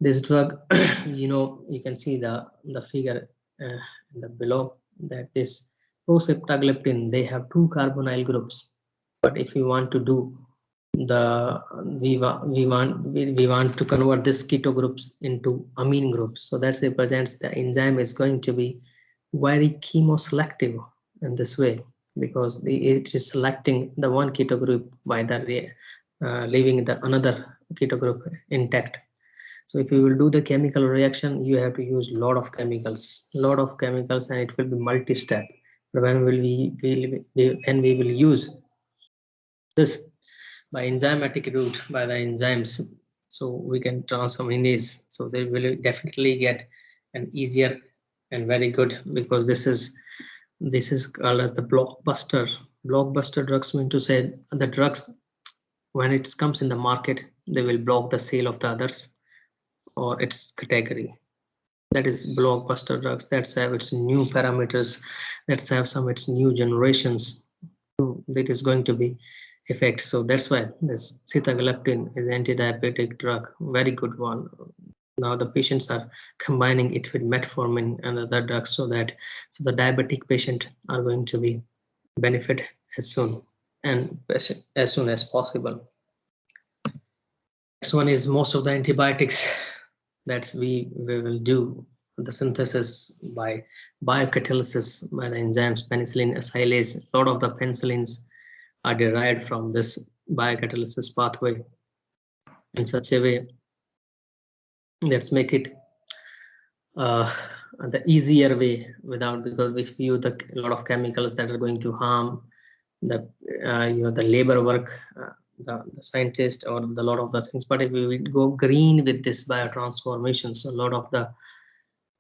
this drug, you know, you can see the figure in the below, that this sitagliptin, they have 2 carbonyl groups. But if you want to do the we want to convert this keto groups into amine groups, so that represents the enzyme is going to be very chemoselective in this way, because it is selecting the one keto group by the leaving the another keto group intact. So if you will do the chemical reaction, you have to use a lot of chemicals, and it will be multi-step. When we will use this by enzymatic route, by the enzymes, so we can transaminase, so they will definitely get an easier and very good, because this is called as the blockbuster drugs, mean to say the drugs when it comes in the market, they will block the sale of the others or its category. That is blockbuster drugs that have its new parameters, that have some its new generations that is going to be effect. So that's why this sitagliptin is anti-diabetic drug, very good one. Now the patients are combining it with metformin and other drugs, so the diabetic patient are going to be benefit as soon as possible. Next one is most of the antibiotics that we will do the synthesis by biocatalysis by the enzymes penicillin acylase. A lot of the penicillins are derived from this biocatalysis pathway in such a way. Let's make it the easier way without, because we use a lot of chemicals that are going to harm the the labor work, the scientist or the lot of the things. But if we go green with this biotransformation, so a lot of the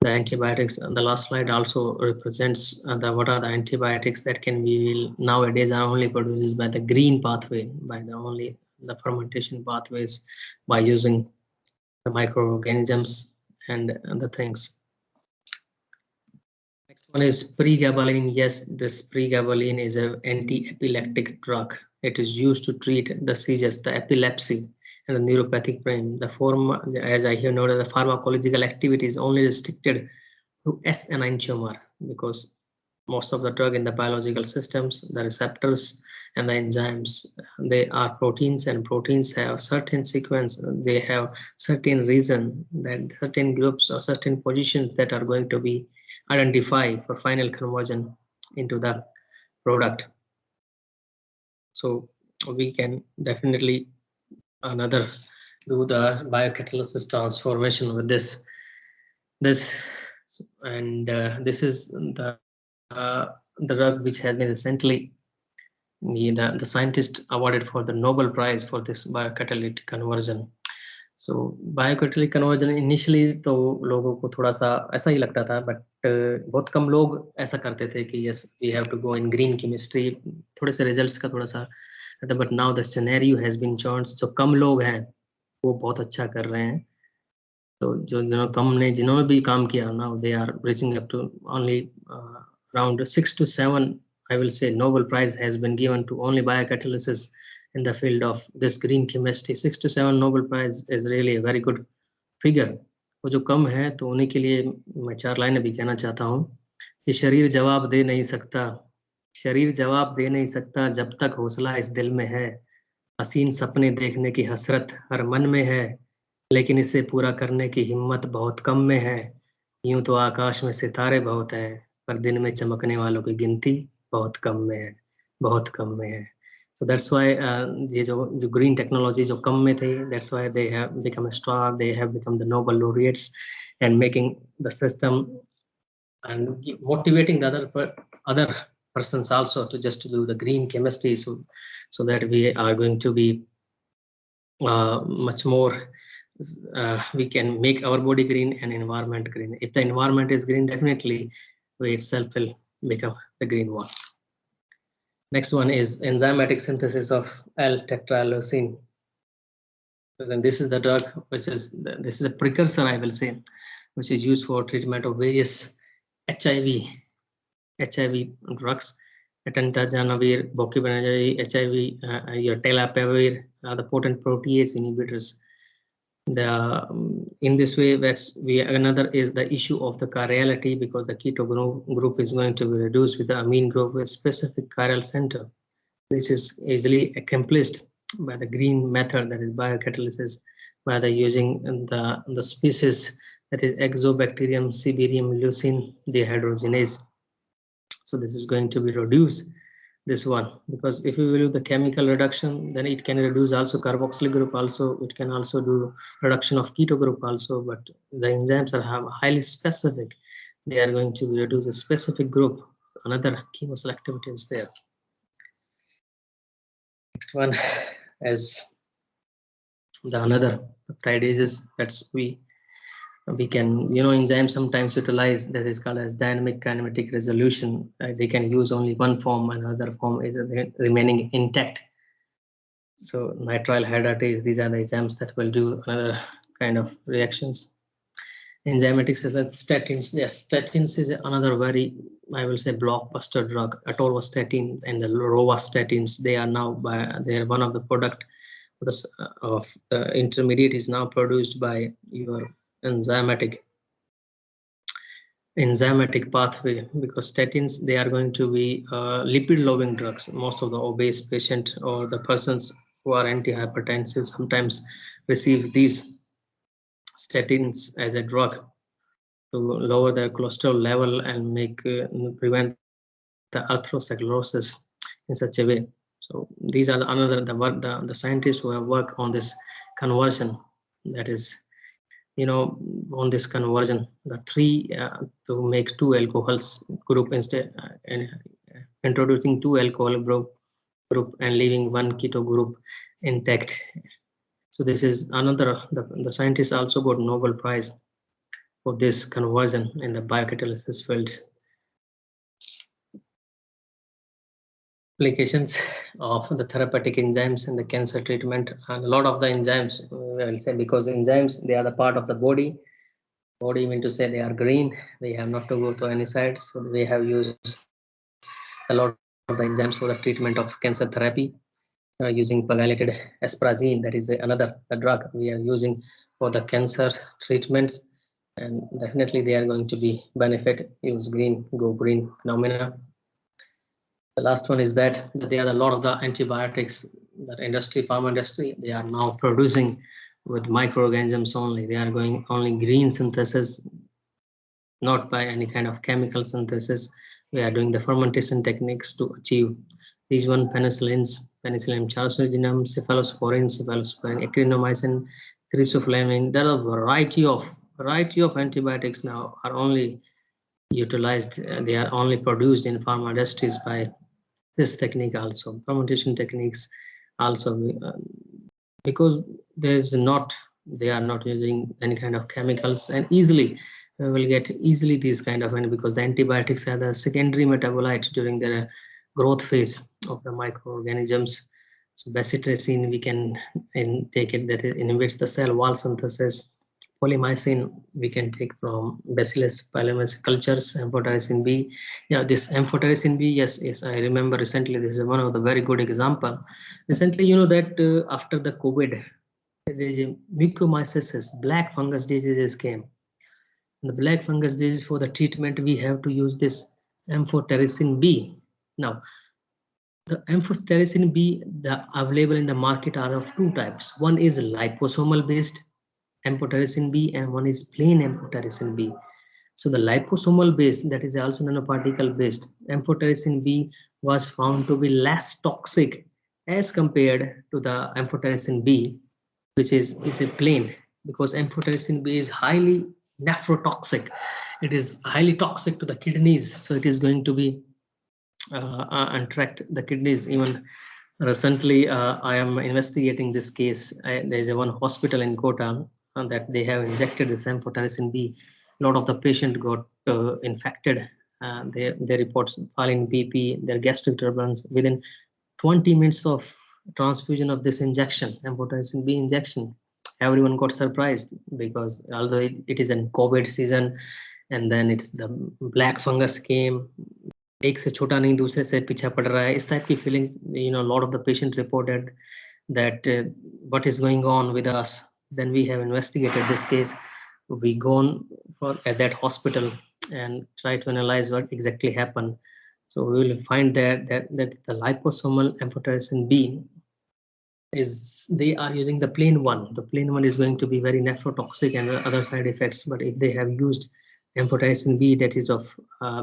antibiotics, and the last slide also represents what are the antibiotics that can be nowadays are only produced by the green pathway, by the fermentation pathways, by using the microorganisms and the things. Next one is pregabalin. Yes, this pregabalin is an anti-epileptic drug. It is used to treat the seizures, the epilepsy, and the neuropathic pain. The form, as I have noted, the pharmacological activity is only restricted to S enantiomer, because most of the drug in the biological systems, the receptors and the enzymes, they are proteins, and proteins have certain sequence. They have certain reason, that certain groups or certain positions that are going to be identified for final conversion into the product. So we can definitely do the biocatalysis transformation with this, and this is the drug which has been recently the scientist awarded for the Nobel Prize for this biocatalytic conversion. So biocatalytic conversion initially तो लोगों को थोड़ा सा ऐसा ही लगता था, but बहुत कम लोग ऐसा करते थे कि yes we have to go in green chemistry, थोड़े से results का थोड़ा सा, but now the scenario has been changed. जो कम लोग हैं वो बहुत अच्छा कर रहे हैं, तो जिन्होंने भी काम किया now they are reaching up to only around 6 to 7, I will say, Nobel Prize has been given to only biocatalysis in the field of this green chemistry. 6 to 7 Nobel Prize is really a very good figure. वो जो कम है तो उन्हीं के लिए मैं 4 लाइनें भी कहना चाहता हूँ कि शरीर जवाब दे नहीं सकता जब तक हौसला इस दिल में है, हसीन सपने देखने की हसरत हर मन में है, लेकिन इसे पूरा करने की हिम्मत बहुत कम में है। यूं तो आकाश में सितारे बहुत है, पर दिन में चमकने वालों की गिनती बहुत कम में है। So that's why ये जो green technology जो कम में थे, that's why they have become strong, they have become the Nobel laureates and making the system and motivating the other persons also to just do the green chemistry, so that we are going to be much more, we can make our body green and environment green. If the environment is green, definitely we itself will become the green one. Next one is enzymatic synthesis of L-tetraleucine. So then this is the drug this is a precursor, I will say, which is used for treatment of various HIV drugs. Attentanavir, bokibenazir, HIV, your tenofovir, the potent protease inhibitors. In this way, another is the issue of the chirality, because the keto group is going to be reduced with the amine group with specific chiral center. This is easily accomplished by the green method, that is biocatalysis, by the using the species that is Exobacterium siberium leucine dehydrogenase. So this is going to be reduced, this one, because if you will do the chemical reduction, then it can reduce also carboxyl group also, it can also do reduction of keto group also, but the enzymes are highly specific. They are going to reduce a specific group. Another chemoselectivity is there. Next one is the another peptidases that's we can, enzymes sometimes utilize, that is called as dynamic kinematic resolution. They can use only one form, another form is remaining intact. So nitrile hydratase, these are the enzymes that will do another kind of reactions. Enzymatics is that statins. Yes, statins is another very, I will say, blockbuster drug. Atorvastatin and the rovastatins, they are one of the product of the intermediate is now produced by your enzymatic pathway, because statins, they are going to be lipid lowering drugs. Most of the obese patient or the persons who are antihypertensive sometimes receive these statins as a drug to lower their cholesterol level and prevent the atherosclerosis in such a way. So these are the scientists who have worked on this conversion, that is on this conversion, the three to make two alcohols group instead, and introducing two alcohol group and leaving one keto group intact. So this is another, the scientists also got Nobel Prize for this conversion in the biocatalysis fields. Applications of the therapeutic enzymes in the cancer treatment, and a lot of the enzymes, I will say, because enzymes, they are the part of the body mean to say they are green, they have not to go to any side. So we have used a lot of the enzymes for the treatment of cancer therapy, using pegylated asparagine, that is another drug we are using for the cancer treatments, and definitely they are going to be benefit. Use green, go green phenomena. The last one is that there are a lot of the antibiotics that pharma industry, they are now producing with microorganisms only. They are going only green synthesis, not by any kind of chemical synthesis. We are doing the fermentation techniques to achieve these one: penicillin charcinogenum, cephalosporin, actinomycin, crisoflavin. There are a variety of antibiotics now are only utilized. They are only produced in pharma industries by this technique also, fermentation techniques also, because they are not using any kind of chemicals, and easily we will get easily these kind of, because the antibiotics are the secondary metabolite during their growth phase of the microorganisms. So bacitracin, we can take it, that it inhibits the cell wall synthesis. Polymyxin we can take from Bacillus palmarius cultures. Amphotericin B, yeah, this amphotericin B, yes, I remember recently, this is one of the very good example. Recently, that after the COVID, there is a mucormycosis, black fungus diseases came. And the black fungus disease, for the treatment we have to use this amphotericin B. Now, the amphotericin B, the available in the market are of two types. One is liposomal based amphotericin B, and one is plain amphotericin B. So the liposomal based, that is also nanoparticle based amphotericin B, was found to be less toxic as compared to the amphotericin B, which is a plain, because amphotericin B is highly nephrotoxic. It is highly toxic to the kidneys, so it is going to be attract the kidneys. Even recently, I am investigating this case. There is one hospital in Kota that they have injected this amphotericin B. A lot of the patient got infected. Their reports falling BP, their gastric turbulence. Within 20 minutes of transfusion of this injection, amphotericin B injection, everyone got surprised, because although it is in COVID season, and then it's the black fungus came, एक से छोटा नहीं दूसरे से पीछा पड़ रहा है, इस टाइप की feeling, lot of the patients reported that what is going on with us. Then we have investigated this case. We gone at that hospital and try to analyze what exactly happened. So we will find that the liposomal amphotericin B is, they are using the plain one. The plain one is going to be very nephrotoxic and other side effects. But if they have used amphotericin B, that is of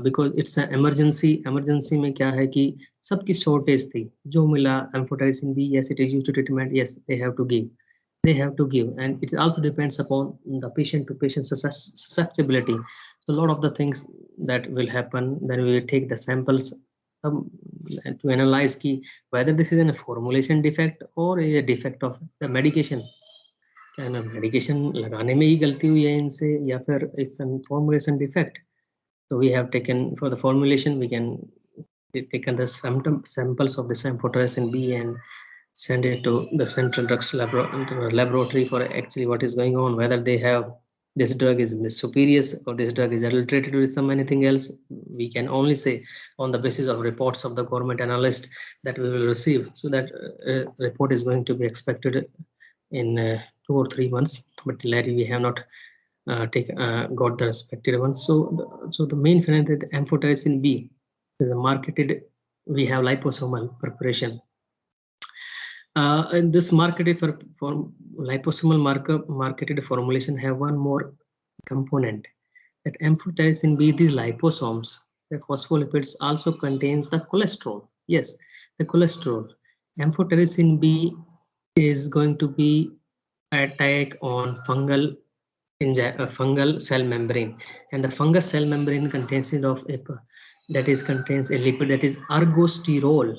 because it's an emergency में क्या है कि सबकी shortage थी, जो मिला amphotericin B, yes, it is used to treatment, yes, they have to give, and it also depends upon the patient to patient susceptibility. So a lot of the things that will happen, then we will take the samples to analyze ki whether this is a formulation defect or a defect of the medication. क्या ना medication लगाने में ही गलती हुई है इनसे, या फिर it's an formulation defect. So we have taken, for the formulation, we can taken the samples of the amphotericin B and send it to the central drugs laboratory for actually what is going on, whether they have this drug is spurious or this drug is adulterated with some anything else. We can only say on the basis of reports of the government analyst that we will receive. So that report is going to be expected in 2 or 3 months, but lately we have not got the respective one. So the main phenotype, the amphotericin B, is marketed. We have liposomal preparation. And this marketed for liposomal marketed formulation have one more component, that amphotericin B, these liposomes, the phospholipids, also contains the cholesterol. Yes, the cholesterol. Amphotericin B is going to be attack on fungal in a fungal cell membrane, and the fungus cell membrane contains contains a lipid that is ergosterol.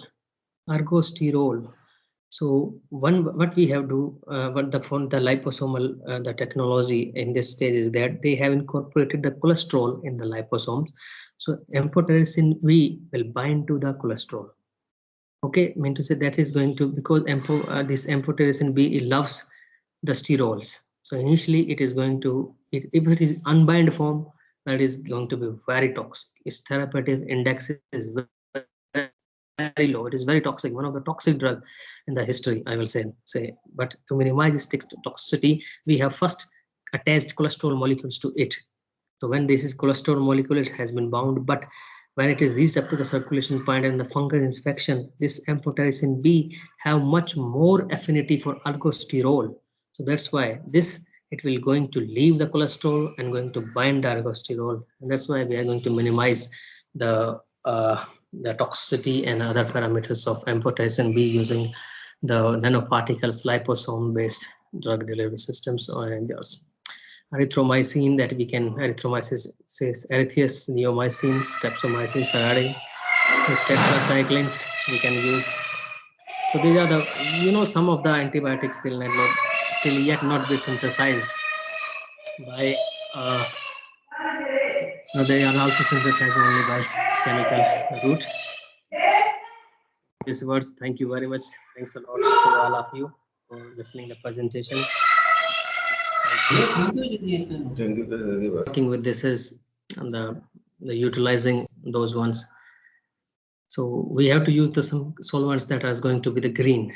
So what we have to what the liposomal the technology in this stage is that they have incorporated the cholesterol in the liposomes. So amphotericin B will bind to the cholesterol. Okay, mean to say that is going to, because this amphotericin B, it loves the sterols. So initially it is going to, if it is unbind form, that is going to be very toxic. Its therapeutic index is very low. It is very toxic, one of the toxic drug in the history, I will say. But to minimize its toxicity, we have first attached cholesterol molecules to it. So when this is cholesterol molecule, it has been bound, but when it is reached up to the circulation point and the fungal inspection, this amphotericin B have much more affinity for ergosterol. So that's why it will going to leave the cholesterol and going to bind the ergosterol, and that's why we are going to minimize the toxicity and other parameters of amphotericin B using the nanoparticles liposome based drug delivery systems or others. Erythromycin, that we can, erythromycin says erytheus, neomycin, streptomycin, ferrari, tetracyclines we can use. So these are the, some of the antibiotics still yet not be synthesized by they are also synthesized only by chemical route. These words, thank you very much. Thanks a lot to all of you for listening to the presentation. Working with this is the utilizing those ones. So we have to use some solvents that are going to be the green.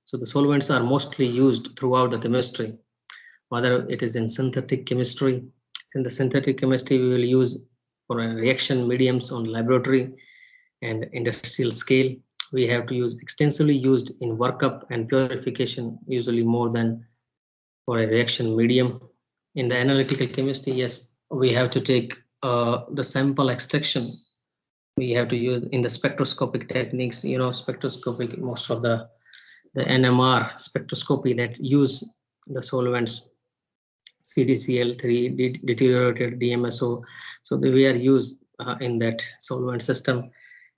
So the solvents are mostly used throughout the chemistry, whether it is in synthetic chemistry. In the synthetic chemistry, we will use for reaction mediums on laboratory and industrial scale. We have to use extensively used in workup and purification, usually more than for a reaction medium. In the analytical chemistry, yes, we have to take the sample extraction. We have to use in the spectroscopic techniques, spectroscopic, most of the NMR spectroscopy that use the solvents, CDCl3, deteriorated DMSO. So we are used in that solvent system.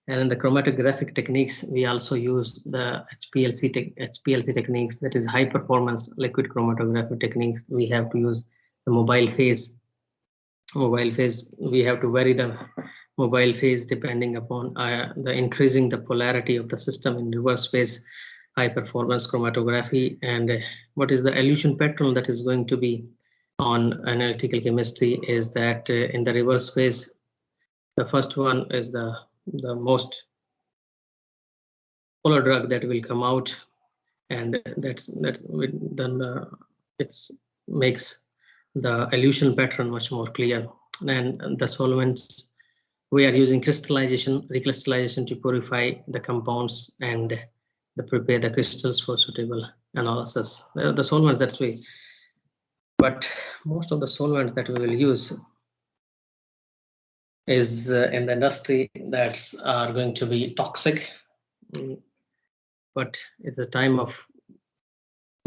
And in the chromatographic techniques, we also use the HPLC techniques, that is high performance liquid chromatography techniques. We have to use the mobile phase. We have to vary the mobile phase depending upon the increasing the polarity of the system in reverse phase, high performance chromatography. And what is the elution pattern that is going to be on analytical chemistry is that in the reverse phase, the first one is the most polar drug that will come out, and then it makes the elution pattern much more clear. And the solvents, we are using recrystallization to purify the compounds and prepare the crystals for suitable analysis. The solvents that's but most of the solvents that we will use is in the industry that's are going to be toxic. But it's a time of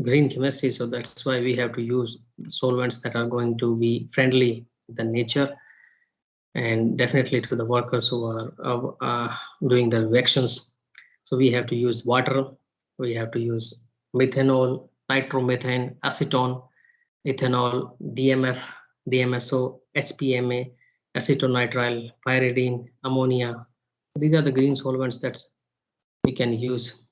green chemistry, so that's why we have to use solvents that are going to be friendly with the nature and definitely to the workers who are doing the reactions. So we have to use water, we have to use methanol, nitromethane, acetone, ethanol, DMF, DMSO, HPMA, acetonitrile, pyridine, ammonia. These are the green solvents that we can use.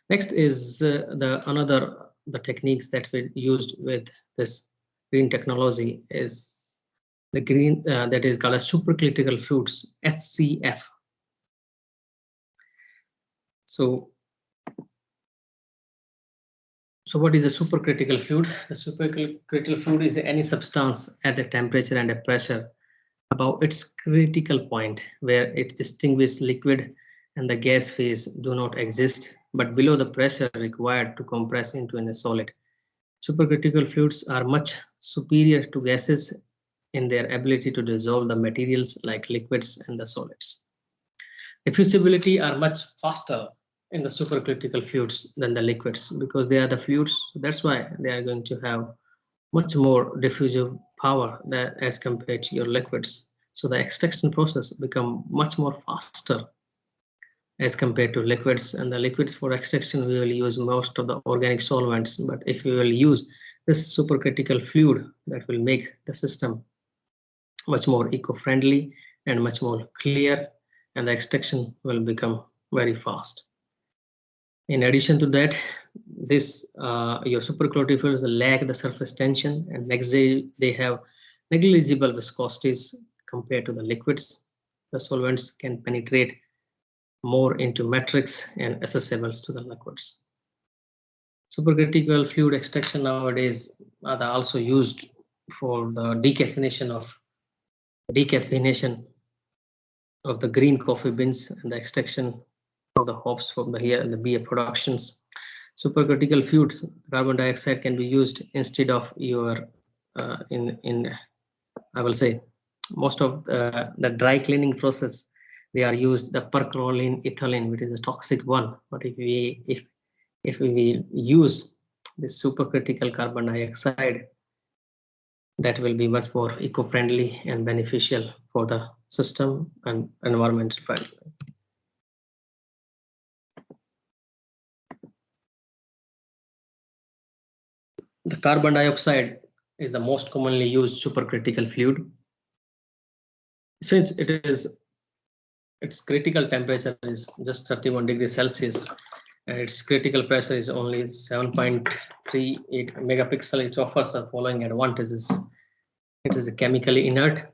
Next is the techniques that we used with this green technology is the green that is called as supercritical fluids, SCF. So what is a supercritical fluid? The supercritical fluid is any substance at a temperature and a pressure above its critical point where it distinguishes liquid and the gas phase do not exist, but below the pressure required to compress into a solid. Supercritical fluids are much superior to gases in their ability to dissolve the materials like liquids and the solids. Diffusibility are much faster in the supercritical fluids than the liquids because they are the fluids. That's why they are going to have much more diffusive power that as compared to your liquids. So the extraction process become much more faster as compared to liquids. And the liquids for extraction, we will use most of the organic solvents. But if we will use this supercritical fluid, that will make the system much more eco-friendly and much more clear, and the extraction will become very fast. In addition to that, this your supercritical fluids lack the surface tension, and next day they have negligible viscosities compared to the liquids. The solvents can penetrate more into matrix and accessible to the liquids. Supercritical fluid extraction nowadays are also used for the decaffeination of the green coffee beans and the extraction of the hops from the beer productions. Supercritical fluids, carbon dioxide can be used instead of your I will say most of the dry cleaning process. They are used the perchlorine ethylene, which is a toxic one. But if we use this supercritical carbon dioxide, that will be much more eco-friendly and beneficial for the system and environmental friendly. The carbon dioxide is the most commonly used supercritical fluid. Since its critical temperature is just 31 degrees Celsius, and its critical pressure is only 7.38 megapixel, it offers the following advantages. It is chemically inert.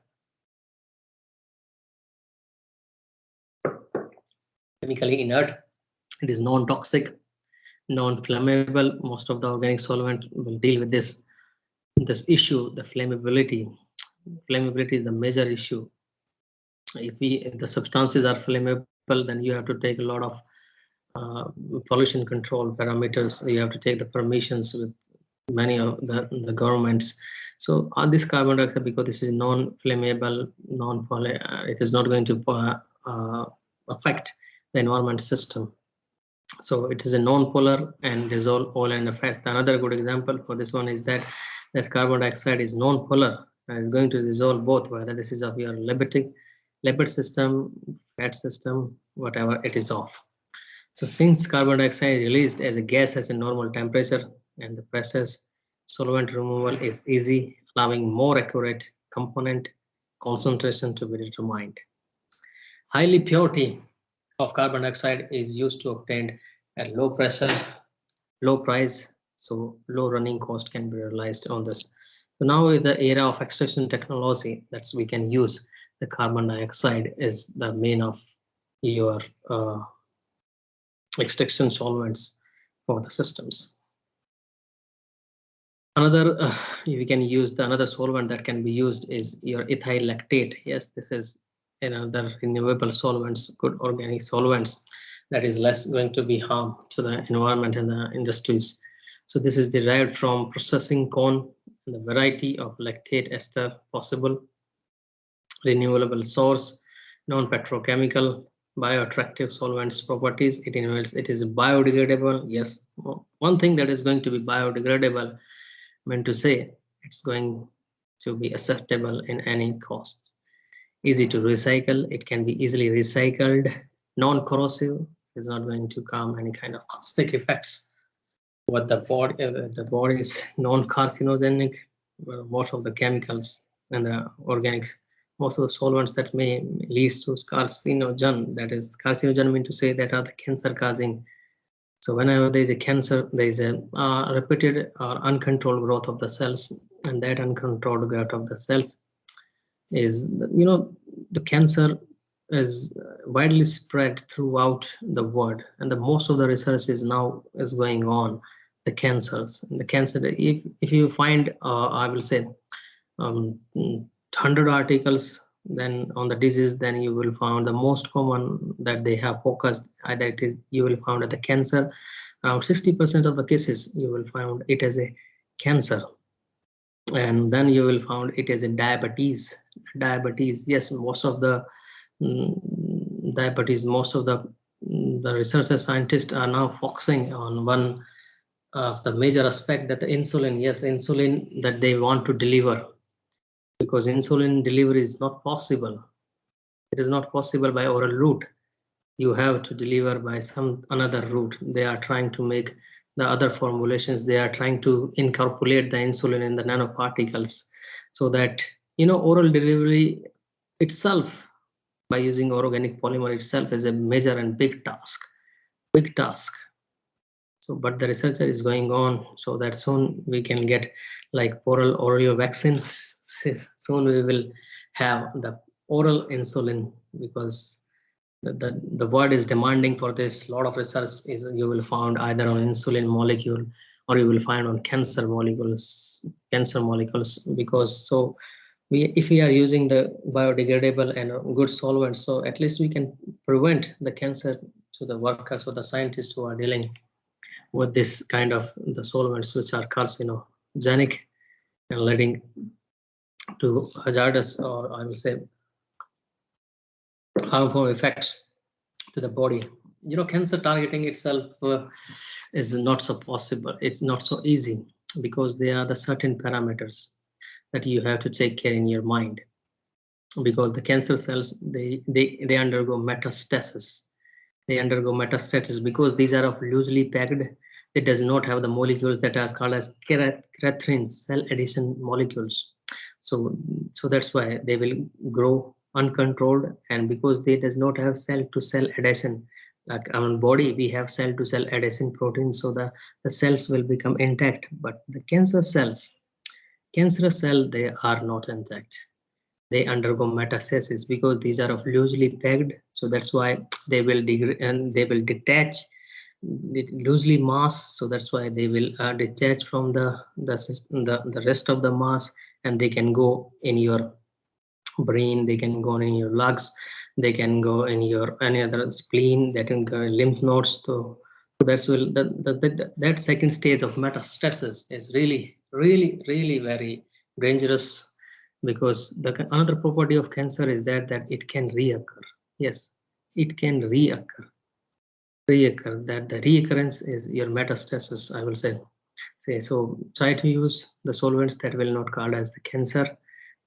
It is non-toxic, non-flammable. Most of the organic solvent will deal with this issue, the flammability. Flammability is the major issue. If the substances are flammable, then you have to take a lot of pollution control parameters. You have to take the permissions with many of the governments. So on this carbon dioxide, because this is non-flammable, it is not going to affect the environment system. So it is a non-polar and dissolve oil and fats. Another good example for this one is that carbon dioxide is non-polar and is going to dissolve both, whether this is of your lipid system, fat system, whatever it is of. So since carbon dioxide is released as a gas at a normal temperature and the process, solvent removal is easy, allowing more accurate component concentration to be determined. Highly purity of carbon dioxide is used to obtain at low pressure, low price, so low running cost can be realized on this. So now with the era of extraction technology, that's we can use the carbon dioxide is the main of your extraction solvents for the systems. Another we can use another solvent that can be used is your ethyl lactate. Yes, this is another renewable solvents, good organic solvents that is less going to be harm to the environment and the industries. So this is derived from processing corn and the variety of lactate ester possible, renewable source, non-petrochemical, bioattractive solvents properties. It is biodegradable. Yes, one thing that is going to be biodegradable, meant to say it's going to be acceptable in any cost. Easy to recycle, it can be easily recycled, non-corrosive, is not going to come any kind of caustic effects. What the body is non-carcinogenic. Well, most of the chemicals and the organics, most of the solvents that may lead to carcinogen, that is carcinogen mean to say that are the cancer causing. So whenever there is a cancer, there is a repeated or uncontrolled growth of the cells, and that uncontrolled growth of the cells is, the cancer is widely spread throughout the world, and the most of the research is going on the cancers. And the cancer, if you find, I will say, 100 articles then on the disease, then you will find the most common that they have focused, you will find that the cancer, around 60% of the cases you will find it as a cancer. And then you will find it as a diabetes. Yes, most of the diabetes, most of the researchers, scientists are now focusing on one the major aspect that the insulin, yes, insulin that they want to deliver, because insulin delivery is not possible. It is not possible by oral route. You have to deliver by some another route. They are trying to make the other formulations. They are trying to incorporate the insulin in the nanoparticles, so that oral delivery itself by using organic polymer itself is a major and big task. So, but the research is going on so that soon we can get like oral vaccines. Soon we will have the oral insulin, because the world is demanding for this. A lot of research is you will find either on insulin molecule, or you will find on cancer molecules, because so if we are using the biodegradable and good solvents, so at least we can prevent the cancer to the workers or the scientists who are dealing with this kind of the solvents which are carcinogenic and leading to hazardous, or I will say harmful effects to the body. Cancer targeting itself is not so possible. It's not so easy, because there are the certain parameters that you have to take care in your mind, because the cancer cells they undergo metastasis. They undergo metastasis because these are of loosely packed. It does not have the molecules that are called as keratin cell adhesion molecules. So that's why they will grow uncontrolled, and because they does not have cell to cell adhesion, like our body we have cell to cell adhesion proteins, so the cells will become intact. But the cancerous cell, they are not intact. They undergo metastasis because these are of loosely packed. So that's why they will degrade and they will detach loosely mass. So that's why they will detach from the rest of the mass, and they can go in your brain, they can go in your lungs, they can go in your any other spleen, that can go in lymph nodes. So that's that second stage of metastasis is really very dangerous, because another property of cancer is that it can reoccur. Yes, it can reoccur. That the reoccurrence is your metastasis, I will say. So try to use the solvents that will not cause as the cancer,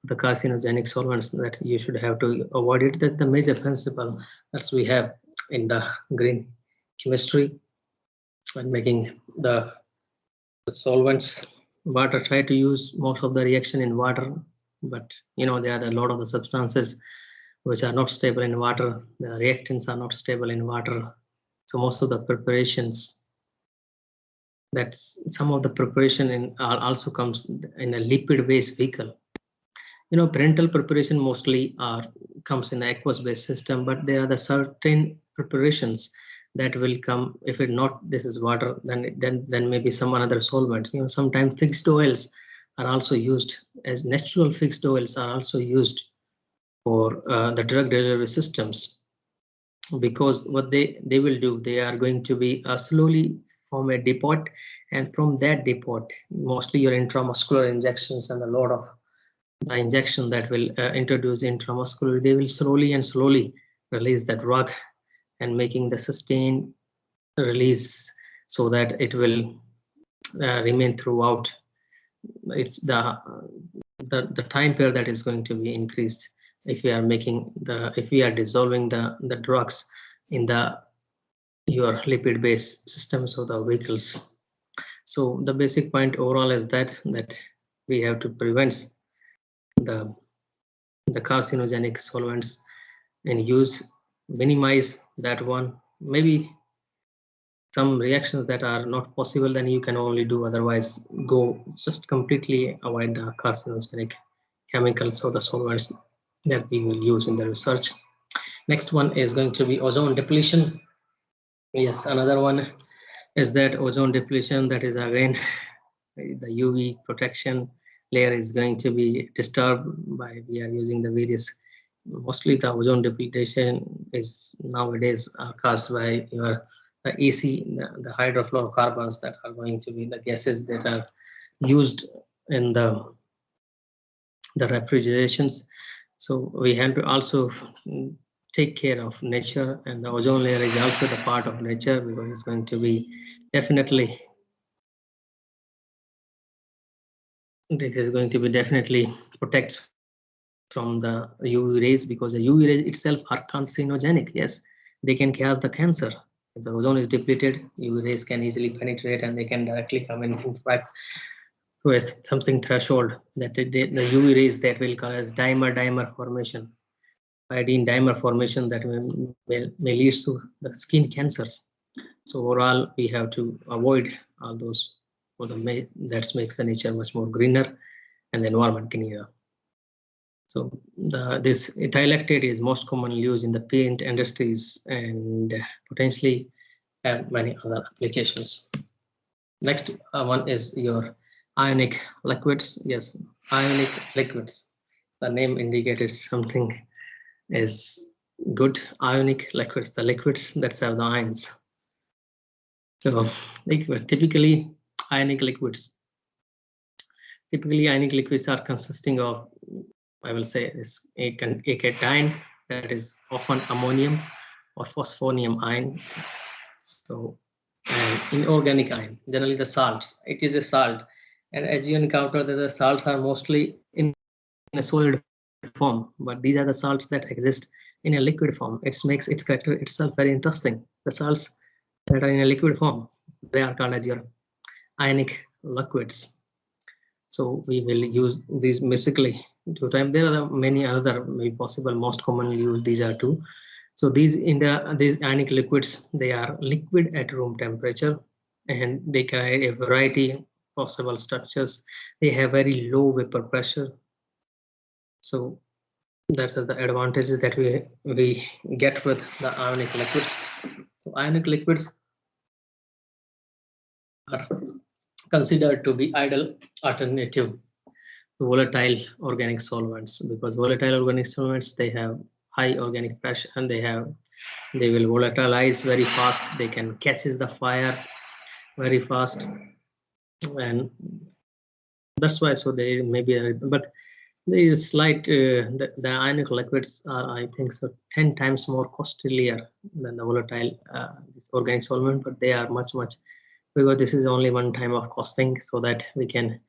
the carcinogenic solvents that you should have to avoid it. That's the major principle that we have in the green chemistry, and making the solvents. Water, try to use most of the reaction in water, but there are a lot of the substances which are not stable in water. The reactants are not stable in water. So most of the preparations, some of the preparation also comes in a lipid-based vehicle. Parental preparation mostly comes in the aqueous-based system, but there are the certain preparations that will come. If it not this is water, then maybe some another solvents. Sometimes fixed oils are also used, as natural fixed oils are also used for the drug delivery systems, because what they will do, they are going to be slowly form a depot, and from that depot, mostly your intramuscular injections and a lot of the injection that will introduce intramuscular, they will slowly release the drug, and making the sustained release, so that it will remain throughout. It's the time period that is going to be increased if we are dissolving the drugs in your lipid based systems or the vehicles. So the basic point overall is that we have to prevent the carcinogenic solvents and minimize that one. Maybe some reactions that are not possible, then you can only do, otherwise just completely avoid the carcinogenic chemicals or the solvents that we will use in the research. Next one is going to be ozone depletion. Yes, another one is that ozone depletion, that is again the UV protection layer is going to be disturbed by we are using the various, mostly the ozone depletion is nowadays caused by your AC, the hydrofluorocarbons that are going to be the gases that are used in the refrigerations. So we have to also take care of nature, and the ozone layer is also the part of nature, because it's going to be definitely this is going to be definitely protects from the UV rays, because the UV rays itself are carcinogenic. Yes, they can cause the cancer. If the ozone is depleted, UV rays can easily penetrate and they can directly come in fact to a something threshold that the UV rays that will cause dimer formation, iodine dimer formation that may lead to the skin cancers. So overall, we have to avoid all those for the that makes the nature much more greener and the environment cleaner. So this ethyl lactate is most commonly used in the paint industries and potentially have many other applications. Next one is your ionic liquids. Yes, ionic liquids. The name indicates something is good. Ionic liquids, the liquids that have the ions. So typically ionic liquids. Typically ionic liquids are consisting of, I will say, is a cation that is often ammonium or phosphonium ion. So and inorganic ion, generally the salts. It is a salt, and as you encounter that the salts are mostly in a solid form, but these are the salts that exist in a liquid form. It makes its character itself very interesting. The salts that are in a liquid form, they are called as your ionic liquids. So we will use these basically two times. There are many other maybe possible most commonly used. These are two. So these ionic liquids, they are liquid at room temperature, and they carry a variety possible structures. They have very low vapor pressure. So that's the advantages that we get with the ionic liquids. So ionic liquids are considered to be ideal alternative to volatile organic solvents, because volatile organic solvents, they have high organic pressure and they will volatilize very fast. They can catches the fire very fast, and that's why. So they maybe, but there is slight the ionic liquids are, I think so, 10 times more costlier than the volatile organic solvent, but they are much because this is only one time of costing, so that we can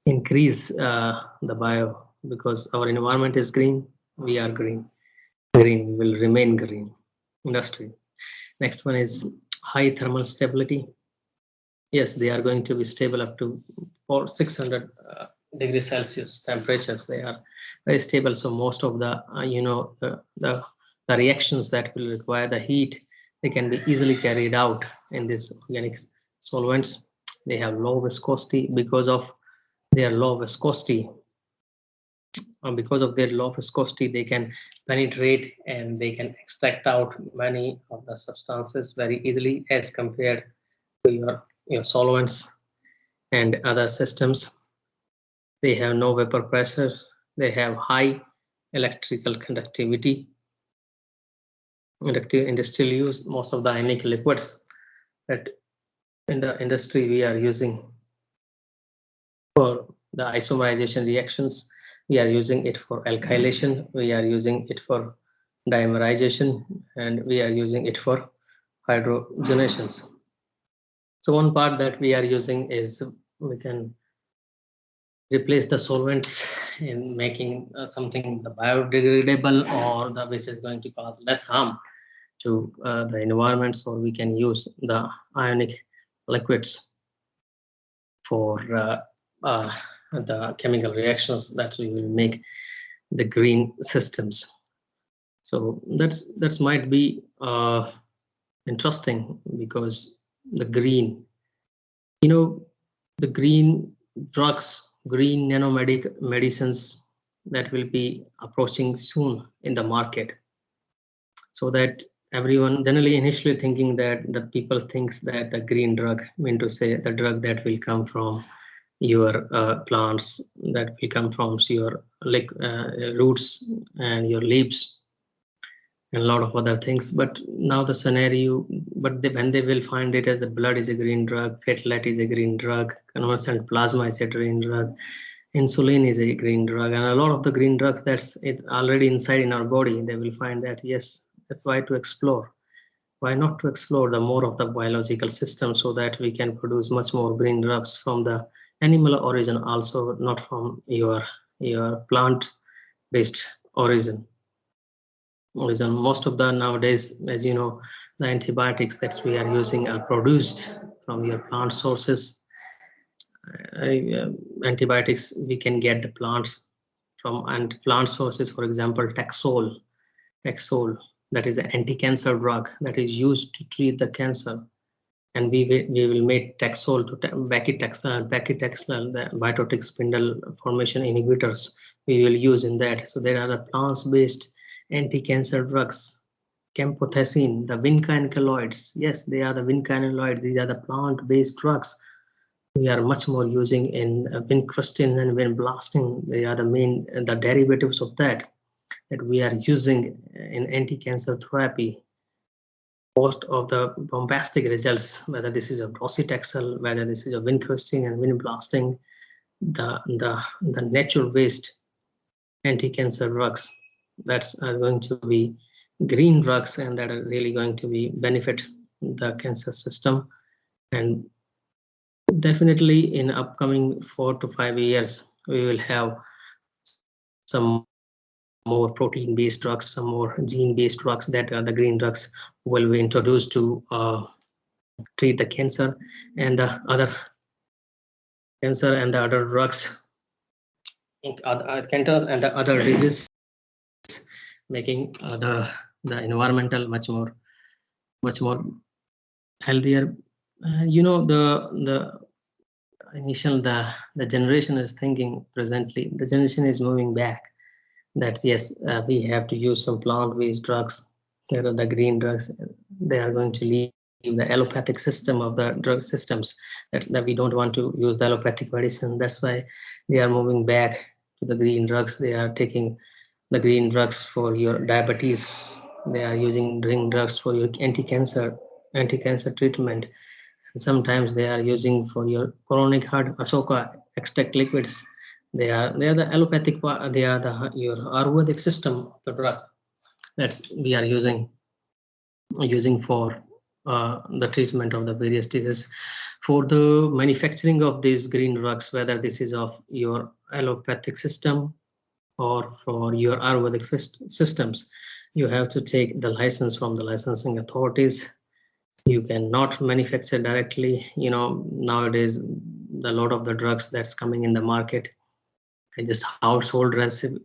increase the bio, because our environment is green, we are green will remain green industry. Next one is high thermal stability. Yes, they are going to be stable up to 600 degrees Celsius temperatures. They are very stable. So most of the the reactions that will require the heat, they can be easily carried out in these organic solvents. They have low viscosity. Because of their low viscosity, because of their low viscosity, they can penetrate and they can extract out many of the substances very easily as compared to your solvents and other systems. They have no vapor pressure. They have high electrical conductivity. Industrial use, most of the ionic liquids that in the industry we are using for the isomerization reactions, we are using it for alkylation, we are using it for dimerization, and we are using it for hydrogenations. So one part that we are using is we can replace the solvents in making something biodegradable, or the which is going to cause less harm to the environment. So we can use the ionic liquids for the chemical reactions that we will make the green systems. So that's might be interesting, because the green, the green drugs, green nanomedic medicines that will be approaching soon in the market. So that everyone generally initially thinking that the people thinks that the green drug, mean to say the drug that will come from your plants, that will come from your roots and your leaves and a lot of other things. But now the scenario, when they will find it as the blood is a green drug, platelet is a green drug, convalescent plasma is a green drug, insulin is a green drug, and a lot of the green drugs that's it already inside in our body, they will find that yes, that's why to explore. Why not to explore the more of the biological system, so that we can produce much more green drugs from the animal origin, also not from your plant based origin. Most of the nowadays, as you know, the antibiotics that we are using are produced from your plant sources. Antibiotics we can get the plants from and plant sources, for example Taxol, that is an anti-cancer drug that is used to treat the cancer, and we will make Taxol to paclitaxel, the mitotic spindle formation inhibitors we will use in that. So there are the plants-based anti-cancer drugs. Camptothecin, the vinca alkaloids, yes, they are the vinca alkaloids. These are the plant-based drugs we are much more using in vincristine and vinblastine. They are the main the derivatives of that we are using in anti-cancer therapy. Most of the bombastic results, whether this is a docetaxel, whether this is a vincristine and vinblastine, the natural based anti-cancer drugs that are going to be green drugs and that are really going to be benefit the cancer system. And definitely in upcoming 4 to 5 years we will have some more protein based drugs, some more gene based drugs that are the green drugs will be introduced to treat the cancer and the other drugs, cancers and the other diseases, making the environmental much more healthier. You know, the initial the generation is thinking presently, the generation is moving back that yes, we have to use some plant-based drugs. There are the green drugs. They are going to leave the allopathic system of the drug systems. That's that we don't want to use the allopathic medicine. That's why they are moving back to the green drugs. They are taking the green drugs for your diabetes. They are using green drugs for your anti-cancer treatment. And sometimes they are using for your chronic heart Asoka extract liquids. They are the allopathic part. They are your Ayurvedic system, the drugs that we are using for the treatment of the various diseases. For the manufacturing of these green drugs, whether this is of your allopathic system or for your Ayurvedic systems, you have to take the license from the licensing authorities. You cannot manufacture directly. You know, nowadays a lot of the drugs that's coming in the market are just household recipe,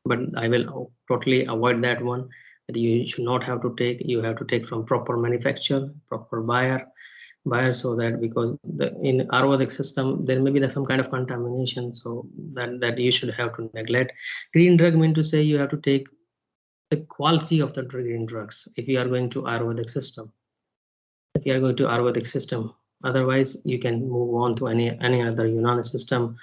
but I will totally avoid that one. That you should not have to take. You have to take from proper manufacturer, proper buyer, so that because in Ayurvedic system there may be some kind of contamination, so that you should have to neglect. Green drug mean to say you have to take the quality of the green drugs if you are going to Ayurvedic system. Otherwise you can move on to any other Unani system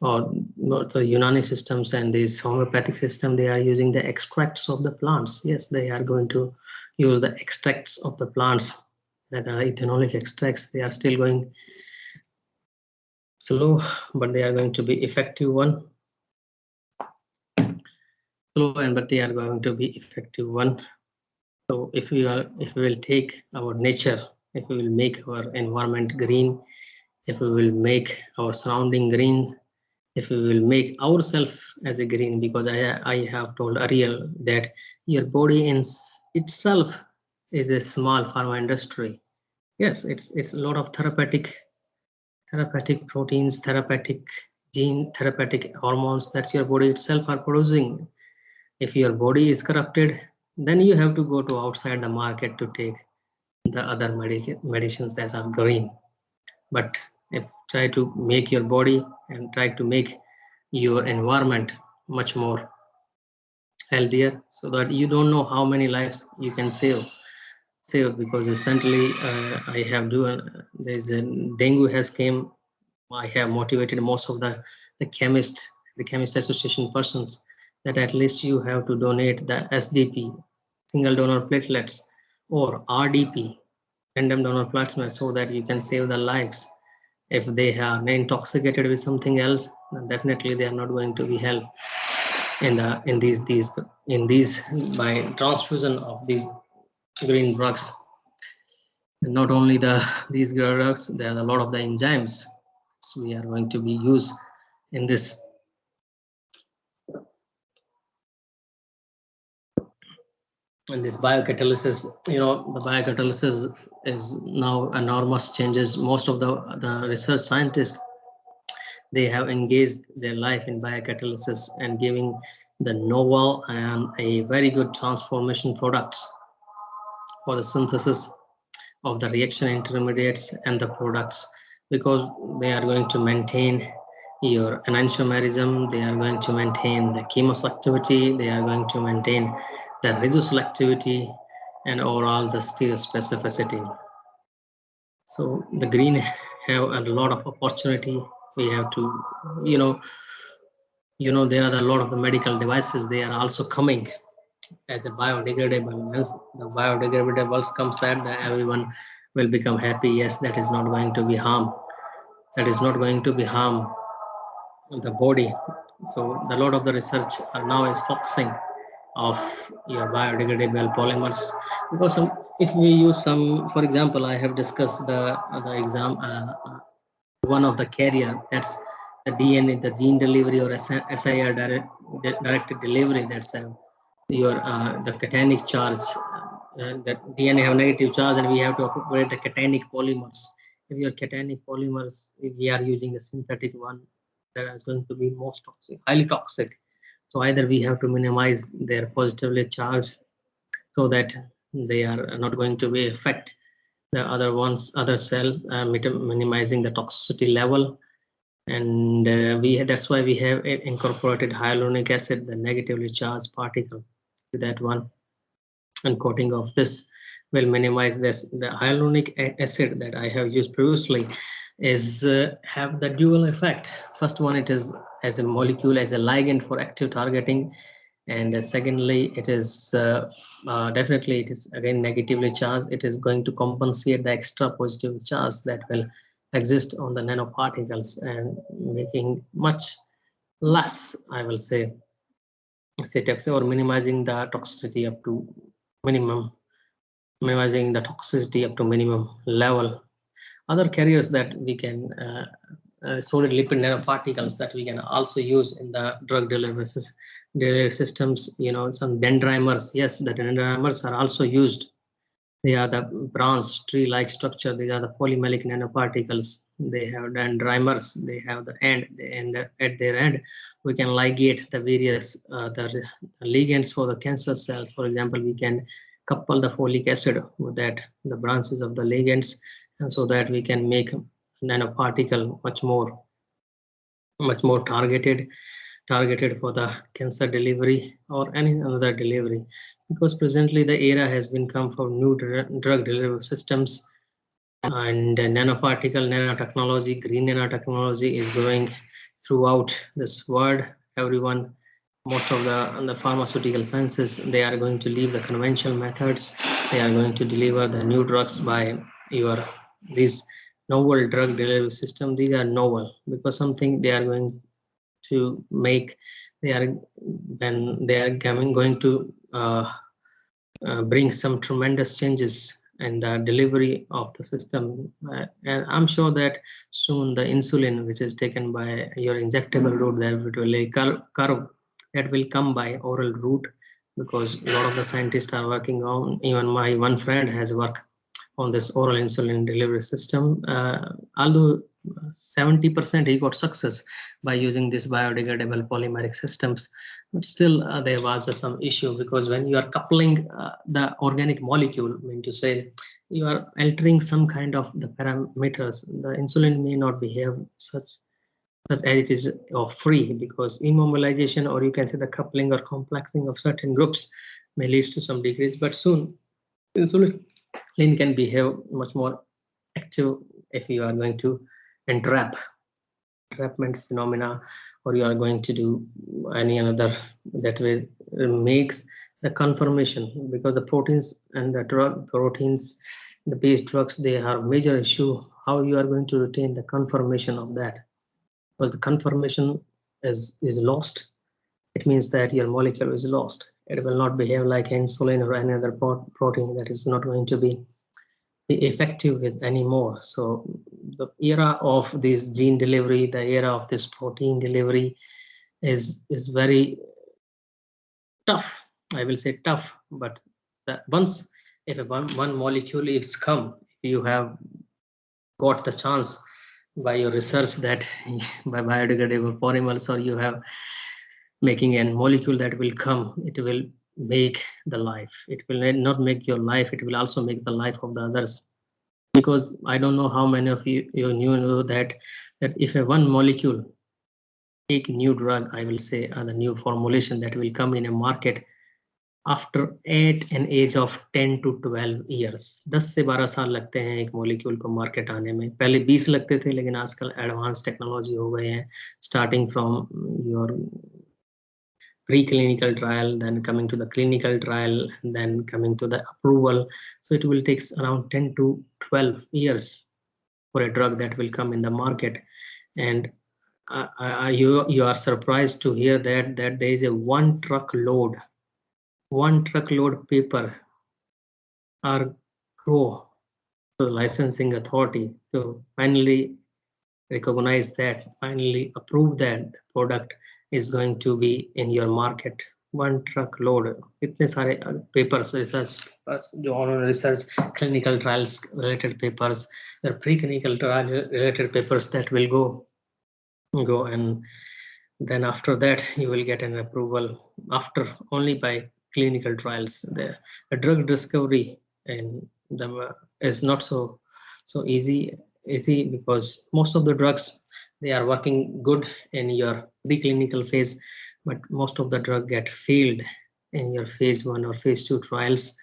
or the Unani systems and this homeopathic system. They are using the extracts of the plants. Yes, they are going to use the extracts of the plants that are ethanolic extracts. They are still going slow, but they are going to be effective one. But they are going to be effective one. So if we will take our nature, if we will make our environment green, if we will make our surrounding green, if we will make ourselves as a green, because I have told earlier that your body in itself is a small pharma industry. Yes, it's a lot of therapeutic proteins, therapeutic gene, therapeutic hormones that your body itself are producing. If your body is corrupted, then you have to go to outside the market to take the other medicines that are green. But if try to make your body and try to make your environment much more healthier, so that you don't know how many lives you can save, because recently I have done there's a dengue has came. I have motivated most of the chemist association persons that at least you have to donate the SDP, single donor platelets, or RDP, random donor plasma, so that you can save the lives. If they are intoxicated with something else, then definitely they are not going to be helped in these by transfusion of these green drugs. And not only these drugs, there are a lot of the enzymes we are going to be used in this. And this biocatalysis, the biocatalysis is now enormous changes. Most of the research scientists, they have engaged their life in biocatalysis and giving the novel and a very good transformation products for the synthesis of the reaction intermediates and the products, because they are going to maintain your enantiomerism, they are going to maintain the chemoselectivity, they are going to maintain the resoselectivity, and overall the stereospecificity. So the green have a lot of opportunity. We have to, there are a lot of the medical devices, they are also coming as a biodegradable. Once the biodegradables comes, that everyone will become happy. Yes, that is not going to be harm. That is not going to be harm the body. So the lot of the research are now is focusing of your biodegradable polymers, because if we use some, for example, I have discussed the one of the carrier, that's the DNA, the gene delivery or SIR directed delivery. That's your the cationic charge. That DNA have negative charge, and we have to operate the cationic polymers. If your cationic polymers, if we are using a synthetic one, that is going to be most toxic, highly toxic. So either we have to minimize their positively charged, so that they are not going to be affect the other cells, minimizing the toxicity level. And that's why we have incorporated hyaluronic acid, the negatively charged particle, to that one. And coating of this will minimize this. The hyaluronic acid that I have used previously is have the dual effect. First one, it is as a molecule, as a ligand for active targeting, and secondly, it is definitely, it is again negatively charged. It is going to compensate the extra positive charge that will exist on the nanoparticles, and making much less, I will say toxic, or minimizing the toxicity up to minimum, level. Other carriers that we can solid lipid nanoparticles that we can also use in the drug delivery systems. Some dendrimers. Yes, the dendrimers are also used. They are the branch tree-like structure. These are the polymeric nanoparticles. They have dendrimers. They have the end, and at their end, we can ligate the various the ligands for the cancer cells. For example, we can couple the folic acid with that, the branches of the ligands, and so that we can make nanoparticle much more targeted for the cancer delivery or any other delivery. Because presently the era has been come for new drug delivery systems, and nanotechnology, green nanotechnology is growing throughout this world. Everyone, most of the pharmaceutical sciences, they are going to leave the conventional methods. They are going to deliver the new drugs by these novel drug delivery system. These are novel because something they are going to make. They are going to bring some tremendous changes in the delivery of the system, and I'm sure that soon the insulin, which is taken by your injectable route, that will curve that will come by oral route, because a lot of the scientists are working on. Even my one friend has worked on this oral insulin delivery system. Although 70% he got success by using this biodegradable polymeric systems, but still there was some issue, because when you are coupling the organic molecule, I mean to say, you are altering some kind of the parameters. The insulin may not behave such as it is free, because immobilization, or you can say the coupling or complexing of certain groups, may lead to some decrease. But soon insulin can behave much more active if you are going to entrapment phenomena, or you are going to do any another that way makes the conformation, because the proteins and the proteins, the base drugs, they are major issue. How you are going to retain the conformation of that, because the conformation is lost. It means that your molecule is lost. It will not behave like insulin or any other protein that is not going to be effective with anymore. So the era of this gene delivery, the era of this protein delivery is very tough. I will say tough, but once if one molecule is come, you have got the chance by your research that by biodegradable polymers, or you have making a molecule that will come, it will make the life. It will not make your life, it will also make the life of the others. Because I don't know how many of you know that if a one molecule take new drug, I will say, the new formulation that will come in a market after at an age of 10 to 12 years, 10 से 12 साल लगते हैं एक molecule को market आने में. पहले 20 लगते थे, लेकिन आजकल एडवांस टेक्नोलॉजी हो गए हैं, starting from your preclinical trial, then coming to the clinical trial, then coming to the approval. So it will take around 10 to 12 years for a drug that will come in the market. And you are surprised to hear that there is a one truckload paper are go to the licensing authority to finally recognize that, finally approve that the product is going to be in your market. One truckload, इतने सारे papers, research papers, जो उन्होंने research clinical trials related papers, the preclinical trial related papers that will go, and then after that you will get an approval after only by clinical trials. The drug discovery and is not so easy because most of the drugs, they are working good in your preclinical phase, but most of the drug get failed in your phase 1 or phase 2 trials.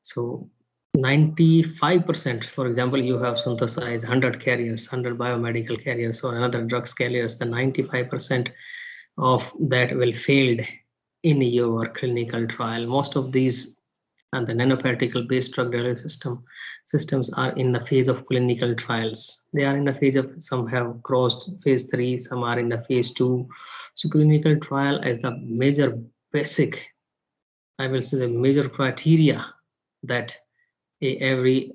So 95%, for example, you have synthesized 100 carriers, 100 biomedical carriers or another drugs carriers, the 95% of that will failed in your clinical trial. Most of these and the nanoparticle based drug delivery systems are in the phase of clinical trials. They are in the phase of, some have crossed phase 3, some are in the phase 2. So clinical trial is the major basic, I will say, the major criteria that every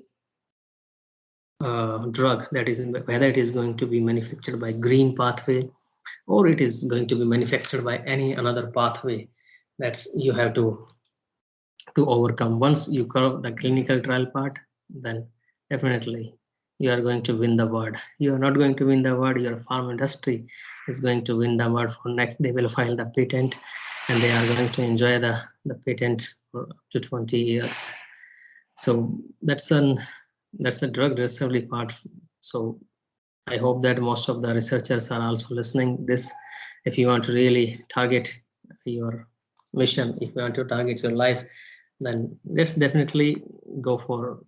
drug, that is whether it is going to be manufactured by green pathway or it is going to be manufactured by any another pathway, that's you have to overcome. Once you cover the clinical trial part, then definitely you are going to win the award. You are not going to win the award, your farm industry is going to win the award. For next, they will file the patent and they are going to enjoy the patent for up to 20 years. So that's a drug discovery part. So I hope that most of the researchers are also listening this. If you want to really target your mission, if you want to target your life, then let's definitely go for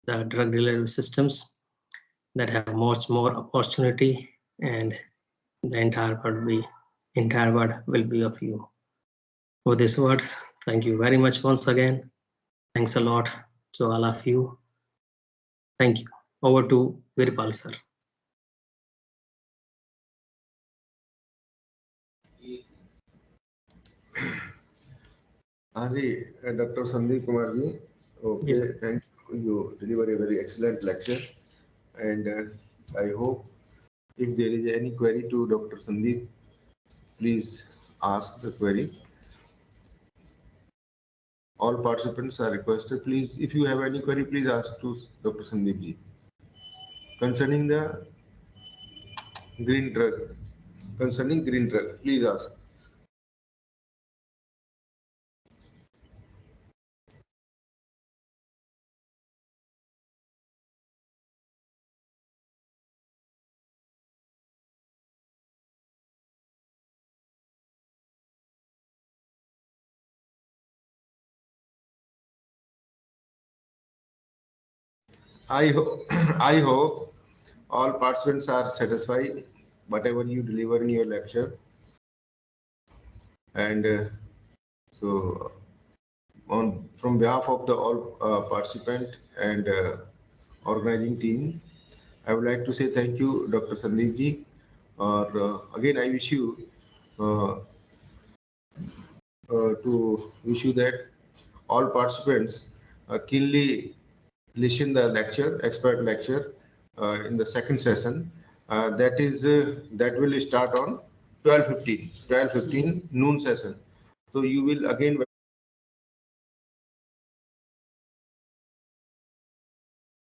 the drug delivery systems that have much more opportunity, and the entire world will be of you. For this word, thank you very much once again. Thanks a lot to all of you. Thank you. Over to Virpal sir. Dr. Sandeep Kumar ji. Okay, Yes, thank you. You deliver a very excellent lecture, and I hope if there is any query to Dr. Sandeep, please ask the query. All participants are requested, please, if you have any query, please ask to Dr. Sandeep ji. Concerning green drug, please ask. I hope all participants are satisfied whatever you deliver in your lecture, and so from behalf of the all participant and organizing team, I would like to say thank you, Dr. Sandeep ji. Again, I wish you that all participants keenly listen the lecture, expert lecture, in the second session. That will start on 12:15 noon session. So you will again